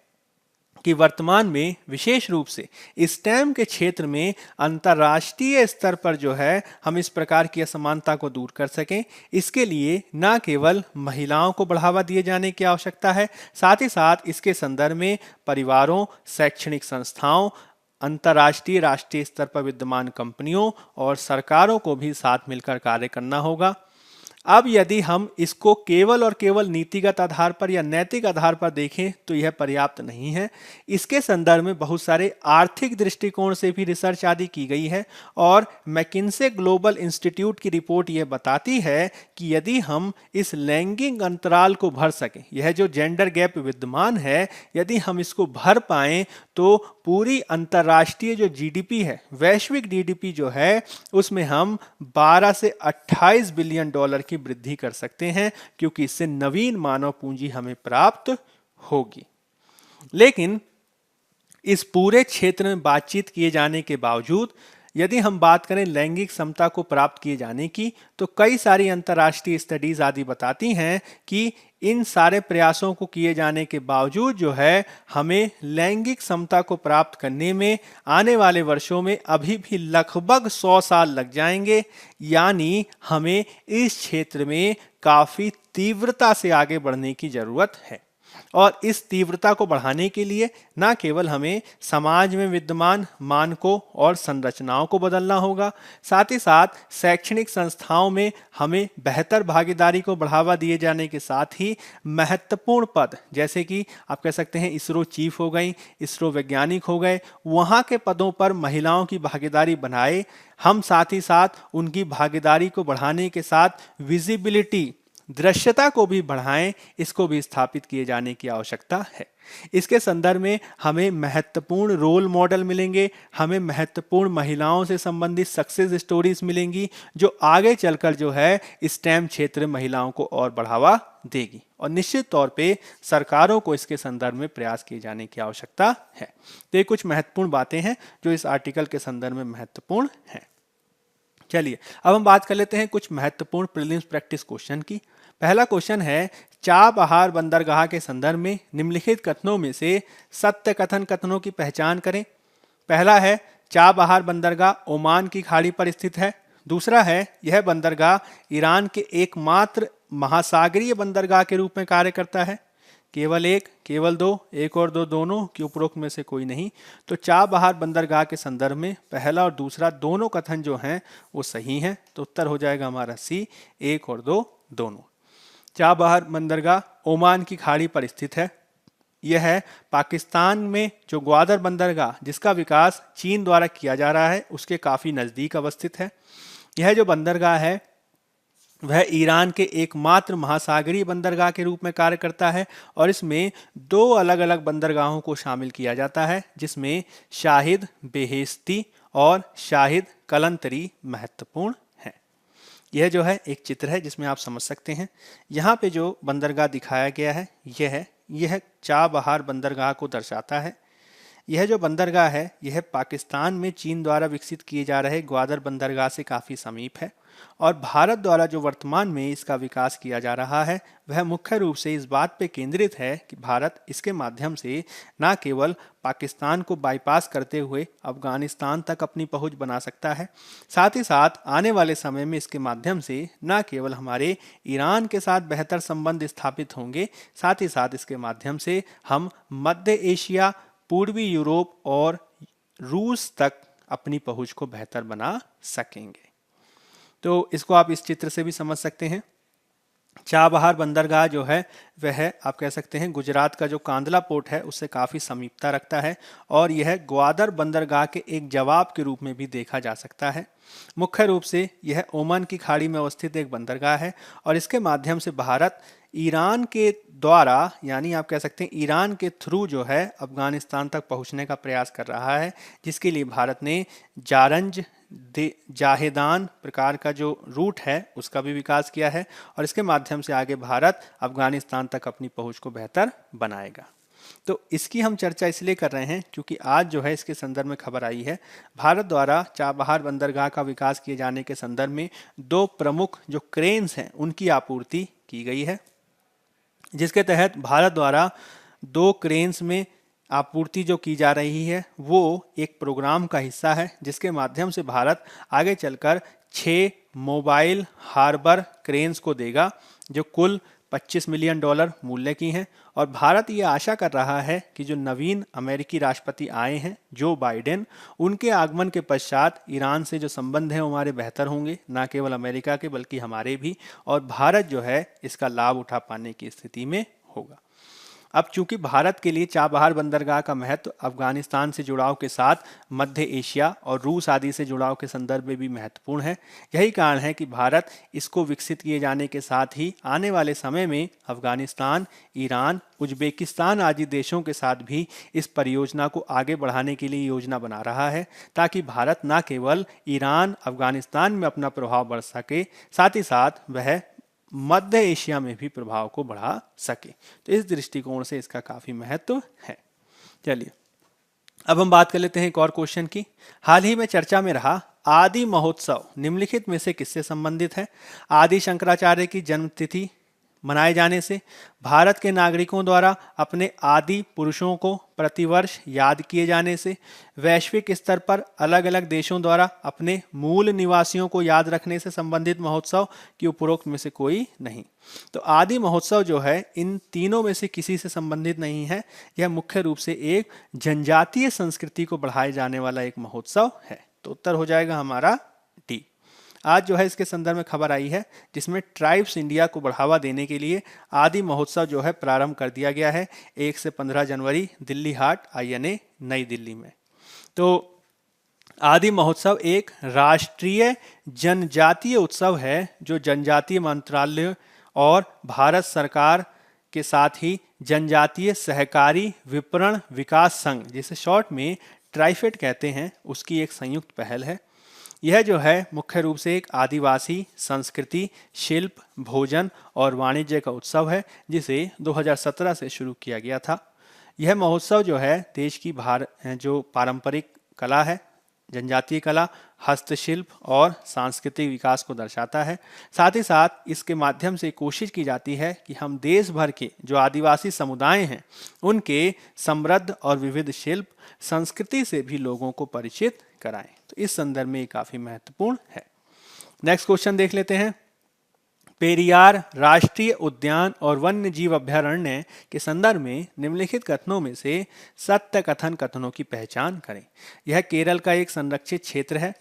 कि वर्तमान में विशेष रूप से स्टेम के क्षेत्र में अंतर्राष्ट्रीय स्तर पर जो है हम इस प्रकार की असमानता को दूर कर सकें, इसके लिए न केवल महिलाओं को बढ़ावा दिए जाने की आवश्यकता है, साथ ही साथ इसके संदर्भ में परिवारों, शैक्षणिक संस्थाओं, अंतर्राष्ट्रीय राष्ट्रीय स्तर पर विद्यमान कंपनियों और सरकारों को भी साथ मिलकर कार्य करना होगा। अब यदि हम इसको केवल और केवल नीतिगत आधार पर या नैतिक आधार पर देखें तो यह पर्याप्त नहीं है। इसके संदर्भ में बहुत सारे आर्थिक दृष्टिकोण से भी रिसर्च आदि की गई है और मैकिन्से ग्लोबल इंस्टीट्यूट की रिपोर्ट यह बताती है कि यदि हम इस लैंगिक अंतराल को भर सकें, यह जो जेंडर गैप विद्यमान है, यदि हम इसको भर पाएं तो पूरी अंतर्राष्ट्रीय जो जीडीपी है, वैश्विक जीडीपी जो है, उसमें हम 12 से 28 बिलियन डॉलर की वृद्धि कर सकते हैं, क्योंकि इससे नवीन मानव पूंजी हमें प्राप्त होगी। लेकिन इस पूरे क्षेत्र में बातचीत किए जाने के बावजूद यदि हम बात करें लैंगिक समता को प्राप्त किए जाने की, तो कई सारी अंतर्राष्ट्रीय स्टडीज आदि बताती हैं कि इन सारे प्रयासों को किए जाने के बावजूद जो है हमें लैंगिक समता को प्राप्त करने में आने वाले वर्षों में अभी भी लगभग 100 साल लग जाएंगे। यानी हमें इस क्षेत्र में काफी तीव्रता से आगे बढ़ने की जरूरत है। और इस तीव्रता को बढ़ाने के लिए ना केवल हमें समाज में विद्यमान मानकों और संरचनाओं को बदलना होगा, साथ ही साथ शैक्षणिक संस्थाओं में हमें बेहतर भागीदारी को बढ़ावा दिए जाने के साथ ही महत्वपूर्ण पद, जैसे कि आप कह सकते हैं इसरो चीफ हो गई, इसरो वैज्ञानिक हो गए, वहाँ के पदों पर महिलाओं की भागीदारी बनाए। हम साथ ही साथ उनकी भागीदारी को बढ़ाने के साथ विजिबिलिटी, दृश्यता को भी बढ़ाएं, इसको भी स्थापित किए जाने की आवश्यकता है। इसके संदर्भ में हमें महत्वपूर्ण रोल मॉडल मिलेंगे, हमें महत्वपूर्ण महिलाओं से संबंधित सक्सेस स्टोरीज मिलेंगी जो आगे चलकर जो है स्टेम क्षेत्र में महिलाओं को और बढ़ावा देगी। और निश्चित तौर पे सरकारों को इसके संदर्भ में प्रयास किए जाने की आवश्यकता है। तो ये कुछ महत्वपूर्ण बातें हैं जो इस आर्टिकल के संदर्भ में महत्वपूर्ण हैं। चलिए अब हम बात कर लेते हैं कुछ महत्वपूर्ण प्रीलिम्स प्रैक्टिस क्वेश्चन की। पहला क्वेश्चन है, चाबहार बंदरगाह के संदर्भ में निम्नलिखित कथनों में से सत्य कथन कथनों की पहचान करें। पहला है, चाबहार बंदरगाह ओमान की खाड़ी पर स्थित है। दूसरा है, यह बंदरगाह ईरान के एकमात्र महासागरीय बंदरगाह के रूप में कार्य करता है। केवल एक, केवल दो, एक और दो दोनों की उपरोक्त में से कोई नहीं। तो चाबहार बंदरगाह के संदर्भ में पहला और दूसरा दोनों कथन जो हैं वो सही हैं। तो उत्तर हो जाएगा हमारा सी, एक और दो दोनों। चाबहार बंदरगाह ओमान की खाड़ी पर स्थित है। यह है पाकिस्तान में जो ग्वादर बंदरगाह जिसका विकास चीन द्वारा किया जा रहा है उसके काफी नजदीक अवस्थित है। यह जो बंदरगाह है वह ईरान के एकमात्र महासागरीय बंदरगाह के रूप में कार्य करता है और इसमें दो अलग अलग बंदरगाहों को शामिल किया जाता है, जिसमें शाहिद बेहेस्ती और शाहिद कलंतरी महत्वपूर्ण है। यह जो है एक चित्र है जिसमें आप समझ सकते हैं। यहाँ पे जो बंदरगाह दिखाया गया है यह चाबहार बंदरगाह को दर्शाता है। यह जो बंदरगाह है यह पाकिस्तान में चीन द्वारा विकसित किए जा रहे ग्वादर बंदरगाह से काफ़ी समीप है और भारत द्वारा जो वर्तमान में इसका विकास किया जा रहा है वह मुख्य रूप से इस बात पे केंद्रित है कि भारत इसके माध्यम से न केवल पाकिस्तान को बाईपास करते हुए अफगानिस्तान तक अपनी पहुंच बना सकता है, साथ ही साथ आने वाले समय में इसके माध्यम से न केवल हमारे ईरान के साथ बेहतर संबंध स्थापित होंगे, साथ ही साथ इसके माध्यम से हम मध्य एशिया, पूर्वी यूरोप और रूस तक अपनी पहुंच को बेहतर बना सकेंगे। तो इसको आप इस चित्र से भी समझ सकते हैं। चाबहार बंदरगाह जो है वह आप कह सकते हैं गुजरात का जो कांदला पोर्ट है उससे काफ़ी समीपता रखता है और यह ग्वादर बंदरगाह के एक जवाब के रूप में भी देखा जा सकता है। मुख्य रूप से यह ओमान की खाड़ी में अवस्थित एक बंदरगाह है और इसके माध्यम से भारत ईरान के द्वारा, यानी आप कह सकते हैं ईरान के थ्रू जो है अफगानिस्तान तक पहुंचने का प्रयास कर रहा है, जिसके लिए भारत ने जारंज जाहेदान प्रकार का जो रूट है उसका भी विकास किया है और इसके माध्यम से आगे भारत अफगानिस्तान तक अपनी पहुंच को बेहतर बनाएगा। तो इसकी हम चर्चा इसलिए कर रहे हैं क्योंकि आज जो है इसके संदर्भ में खबर आई है, भारत द्वारा चाबहार बंदरगाह का विकास किए जाने के संदर्भ में दो प्रमुख जो क्रेन्स हैं उनकी आपूर्ति की गई है, जिसके तहत भारत द्वारा दो क्रेन्स में आपूर्ति जो की जा रही है वो एक प्रोग्राम का हिस्सा है, जिसके माध्यम से भारत आगे चलकर 6 मोबाइल हार्बर क्रेन्स को देगा जो कुल $25 मिलियन मूल्य की हैं। और भारत ये आशा कर रहा है कि जो नवीन अमेरिकी राष्ट्रपति आए हैं जो बाइडेन, उनके आगमन के पश्चात ईरान से जो संबंध हैं हमारे बेहतर होंगे, ना केवल अमेरिका के बल्कि हमारे भी, और भारत जो है इसका लाभ उठा पाने की स्थिति में होगा। अब चूंकि भारत के लिए चाबहार बंदरगाह का महत्व अफगानिस्तान से जुड़ाव के साथ मध्य एशिया और रूस आदि से जुड़ाव के संदर्भ में भी महत्वपूर्ण है, यही कारण है कि भारत इसको विकसित किए जाने के साथ ही आने वाले समय में अफगानिस्तान, ईरान, उज्बेकिस्तान आदि देशों के साथ भी इस परियोजना को आगे बढ़ाने के लिए योजना बना रहा है, ताकि भारत न केवल ईरान, अफगानिस्तान में अपना प्रभाव बढ़ा सके, साथ ही साथ वह मध्य एशिया में भी प्रभाव को बढ़ा सके। तो इस दृष्टिकोण से इसका काफी महत्व है। चलिए अब हम बात कर लेते हैं एक और क्वेश्चन की। हाल ही में चर्चा में रहा आदि महोत्सव निम्नलिखित में से किससे संबंधित है? आदि शंकराचार्य की जन्म तिथि मनाए जाने से, भारत के नागरिकों द्वारा अपने आदि पुरुषों को प्रतिवर्ष याद किए जाने से, वैश्विक स्तर पर अलग अलग देशों द्वारा अपने मूल निवासियों को याद रखने से संबंधित महोत्सव की उपरोक्त में से कोई नहीं। तो आदि महोत्सव जो है इन तीनों में से किसी से संबंधित नहीं है। यह मुख्य रूप से एक जनजातीय संस्कृति को बढ़ाए जाने वाला एक महोत्सव है। तो उत्तर हो जाएगा हमारा डी। आज जो है इसके संदर्भ में खबर आई है जिसमें ट्राइब्स इंडिया को बढ़ावा देने के लिए आदि महोत्सव जो है प्रारंभ कर दिया गया है 1 से 15 जनवरी दिल्ली हाट INA नई दिल्ली में। तो आदि महोत्सव एक राष्ट्रीय जनजातीय उत्सव है जो जनजातीय मंत्रालय और भारत सरकार के साथ ही जनजातीय सहकारी विपणन विकास संघ, जिसे शॉर्ट में ट्राइफेड कहते हैं, उसकी एक संयुक्त पहल है। यह जो है मुख्य रूप से एक आदिवासी संस्कृति, शिल्प, भोजन और वाणिज्य का उत्सव है जिसे 2017 से शुरू किया गया था। यह महोत्सव जो है देश की जो पारंपरिक कला है, जनजातीय कला, हस्तशिल्प और सांस्कृतिक विकास को दर्शाता है। साथ ही साथ इसके माध्यम से कोशिश की जाती है कि हम देश भर के जो आदिवासी समुदाय हैं उनके समृद्ध और विविध शिल्प संस्कृति से भी लोगों को परिचित कराएं। तो इस संदर्भ में ये काफी महत्वपूर्ण है। नेक्स्ट क्वेश्चन देख लेते हैं। पेरियार राष्ट्रीय उद्यान और वन्य जीव अभयारण्य के संदर्भ में निम्नलिखित कथनों में से सत्य कथन कथनों की पहचान करें। यह केरल का एक संरक्षित क्षेत्र है।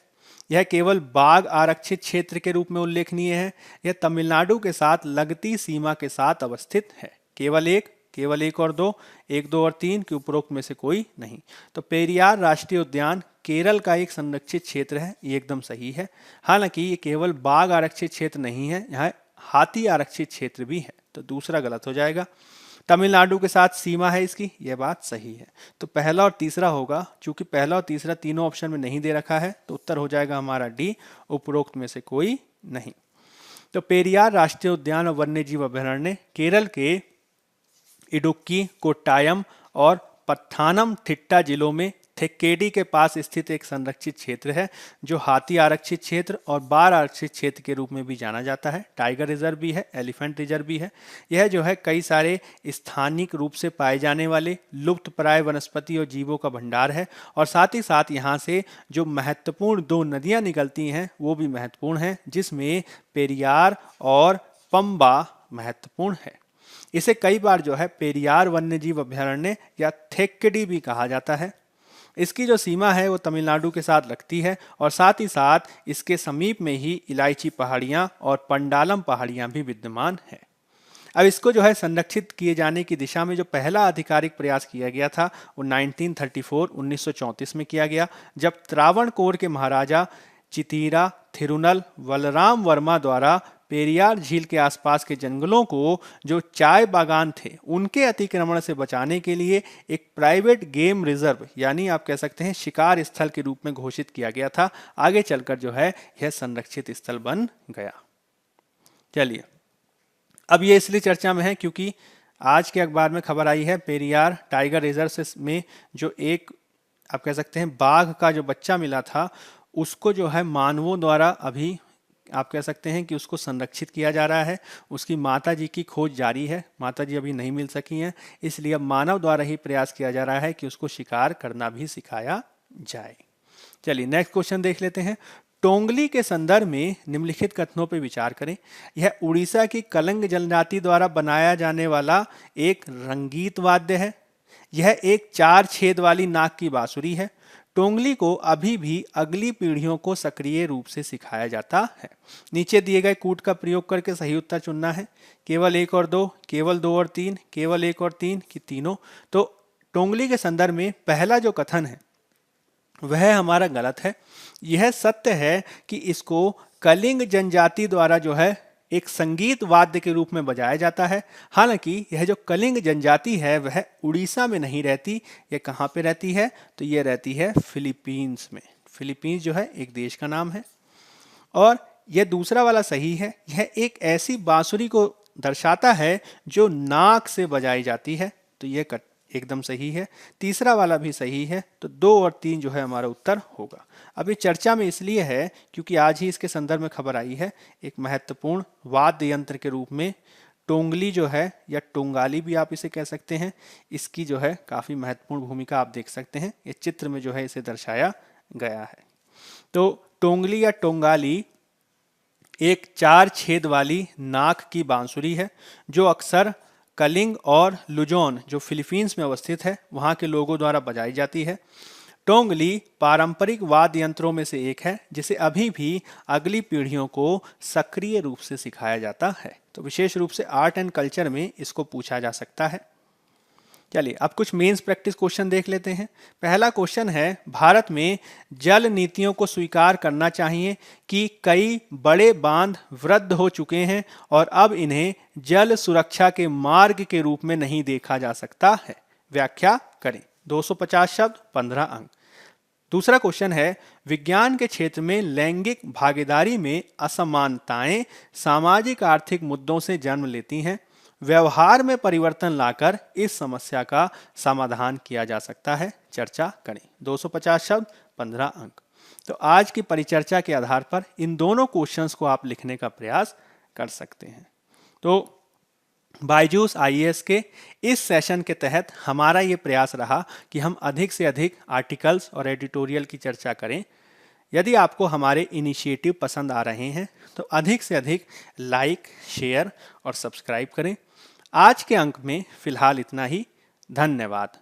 यह केवल बाघ आरक्षित क्षेत्र के रूप में उल्लेखनीय है। यह तमिलनाडु के साथ लगती सीमा के साथ अवस्थित है। केवल एक और दो, 1, 2 और 3 के उपरोक्त में से कोई नहीं। तो पेरियार राष्ट्रीय उद्यान केरल का एक संरक्षित क्षेत्र है, ये एकदम सही है। हालांकि ये केवल बाघ आरक्षित क्षेत्र नहीं है, यहाँ हाथी आरक्षित क्षेत्र भी है, तो दूसरा गलत हो जाएगा। तमिलनाडु के साथ सीमा है इसकी, यह बात सही है। तो पहला और तीसरा होगा। चूंकि पहला और तीसरा तीनों ऑप्शन में नहीं दे रखा है तो उत्तर हो जाएगा हमारा डी, उपरोक्त में से कोई नहीं। तो पेरियार राष्ट्रीय उद्यान और वन्य जीव अभयारण्य केरल के इडुक्की, कोट्टायम और पत्थानमथिट्टा जिलों में थेक्केडी के पास स्थित एक संरक्षित क्षेत्र है जो हाथी आरक्षित क्षेत्र और बाघ आरक्षित क्षेत्र के रूप में भी जाना जाता है। टाइगर रिजर्व भी है, एलिफेंट रिजर्व भी है। यह जो है कई सारे स्थानिक रूप से पाए जाने वाले लुप्तप्राय वनस्पति और जीवों का भंडार है और साथ ही साथ यहाँ से जो महत्वपूर्ण 2 नदियाँ निकलती हैं वो भी महत्वपूर्ण हैं, जिसमें पेरियार और पंबा महत्वपूर्ण है। इसे कई बार जो है पेरियार वन्यजीव अभयारण्य या थेक्केडी भी कहा जाता है। इसकी जो सीमा है वो तमिलनाडु के साथ लगती है और साथ ही साथ इसके समीप में ही इलायची पहाड़ियाँ और पंडालम पहाड़ियाँ भी विद्यमान है। अब इसको जो है संरक्षित किए जाने की दिशा में जो पहला आधिकारिक प्रयास किया गया था वो 1934 में किया गया, जब त्रावणकोर के महाराजा चितीरा थिरुनल बलराम वर्मा द्वारा पेरियार झील के आसपास के जंगलों को जो चाय बागान थे उनके अतिक्रमण से बचाने के लिए एक प्राइवेट गेम रिजर्व यानी आप कह सकते हैं शिकार स्थल के रूप में घोषित किया गया था। आगे चलकर जो है यह संरक्षित स्थल बन गया। चलिए, अब ये इसलिए चर्चा में है क्योंकि आज के अखबार में खबर आई है पेरियार टाइगर रिजर्व में जो एक आप कह सकते हैं बाघ का जो बच्चा मिला था उसको जो है मानवों द्वारा अभी आप कह सकते हैं कि उसको संरक्षित किया जा रहा है। उसकी माता जी की खोज जारी है, माता जी अभी नहीं मिल सकी हैं, इसलिए अब मानव द्वारा ही प्रयास किया जा रहा है कि उसको शिकार करना भी सिखाया जाए। चलिए नेक्स्ट क्वेश्चन देख लेते हैं। टोंगली के संदर्भ में निम्नलिखित कथनों पर विचार करें। यह उड़ीसा की कलिंग जनजाति द्वारा बनाया जाने वाला एक रंगीत वाद्य है। यह एक 4 छेद वाली नाक की बांसुरी है। टोंगली को अभी भी अगली पीढ़ियों को सक्रिय रूप से सिखाया जाता है। नीचे दिए गए कूट का प्रयोग करके सही उत्तर चुनना है। केवल 1 और 2, केवल 2 और 3, केवल 1 और 3 की तीनों। तो टोंगली के संदर्भ में पहला जो कथन है वह हमारा गलत है। यह सत्य है कि इसको कलिंग जनजाति द्वारा जो है एक संगीत वाद्य के रूप में बजाया जाता है। हालांकि यह जो कलिंग जनजाति है वह उड़ीसा में नहीं रहती। यह कहाँ पे रहती है? तो यह रहती है फिलीपींस में। फिलीपींस जो है एक देश का नाम है। और यह दूसरा वाला सही है। यह एक ऐसी बांसुरी को दर्शाता है जो नाक से बजाई जाती है, तो यह एकदम सही है। तीसरा वाला भी सही है, तो 2 और 3 जो है हमारा उत्तर होगा। अब ये चर्चा में इसलिए है क्योंकि आज ही इसके संदर्भ में खबर आई है। एक महत्वपूर्ण वाद्य यंत्र के रूप में टोंगली जो है या टोंगाली भी आप इसे कह सकते हैं, इसकी जो है काफ़ी महत्वपूर्ण भूमिका आप देख सकते हैं। ये चित्र में जो है इसे दर्शाया गया है। तो टोंगली या टोंगाली एक 4 छेद वाली नाक की बांसुरी है जो अक्सर कलिंग और लुजोन जो फिलीपींस में अवस्थित है वहाँ के लोगों द्वारा बजाई जाती है। टोंगली पारंपरिक वाद्य यंत्रों में से एक है जिसे अभी भी अगली पीढ़ियों को सक्रिय रूप से सिखाया जाता है। तो विशेष रूप से आर्ट एंड कल्चर में इसको पूछा जा सकता है। चलिए अब कुछ मेंस प्रैक्टिस क्वेश्चन देख लेते हैं। पहला क्वेश्चन है, भारत में जल नीतियों को स्वीकार करना चाहिए कि कई बड़े बांध वृद्ध हो चुके हैं और अब इन्हें जल सुरक्षा के मार्ग के रूप में नहीं देखा जा सकता है। व्याख्या करें। 250 शब्द, 15 अंक। दूसरा क्वेश्चन है, विज्ञान के क्षेत्र में लैंगिक भागीदारी में असमानताएं सामाजिक आर्थिक मुद्दों से जन्म लेती हैं। व्यवहार में परिवर्तन लाकर इस समस्या का समाधान किया जा सकता है। चर्चा करें। 250 शब्द, 15 अंक। तो आज की परिचर्चा के आधार पर इन दोनों क्वेश्चंस को आप लिखने का प्रयास कर सकते हैं। तो बायजूस आईएएस के इस सेशन के तहत हमारा ये प्रयास रहा कि हम अधिक से अधिक आर्टिकल्स और एडिटोरियल की चर्चा करें। यदि आपको हमारे इनिशिएटिव पसंद आ रहे हैं तो अधिक से अधिक लाइक, शेयर और सब्सक्राइब करें। आज के अंक में फिलहाल इतना ही। धन्यवाद।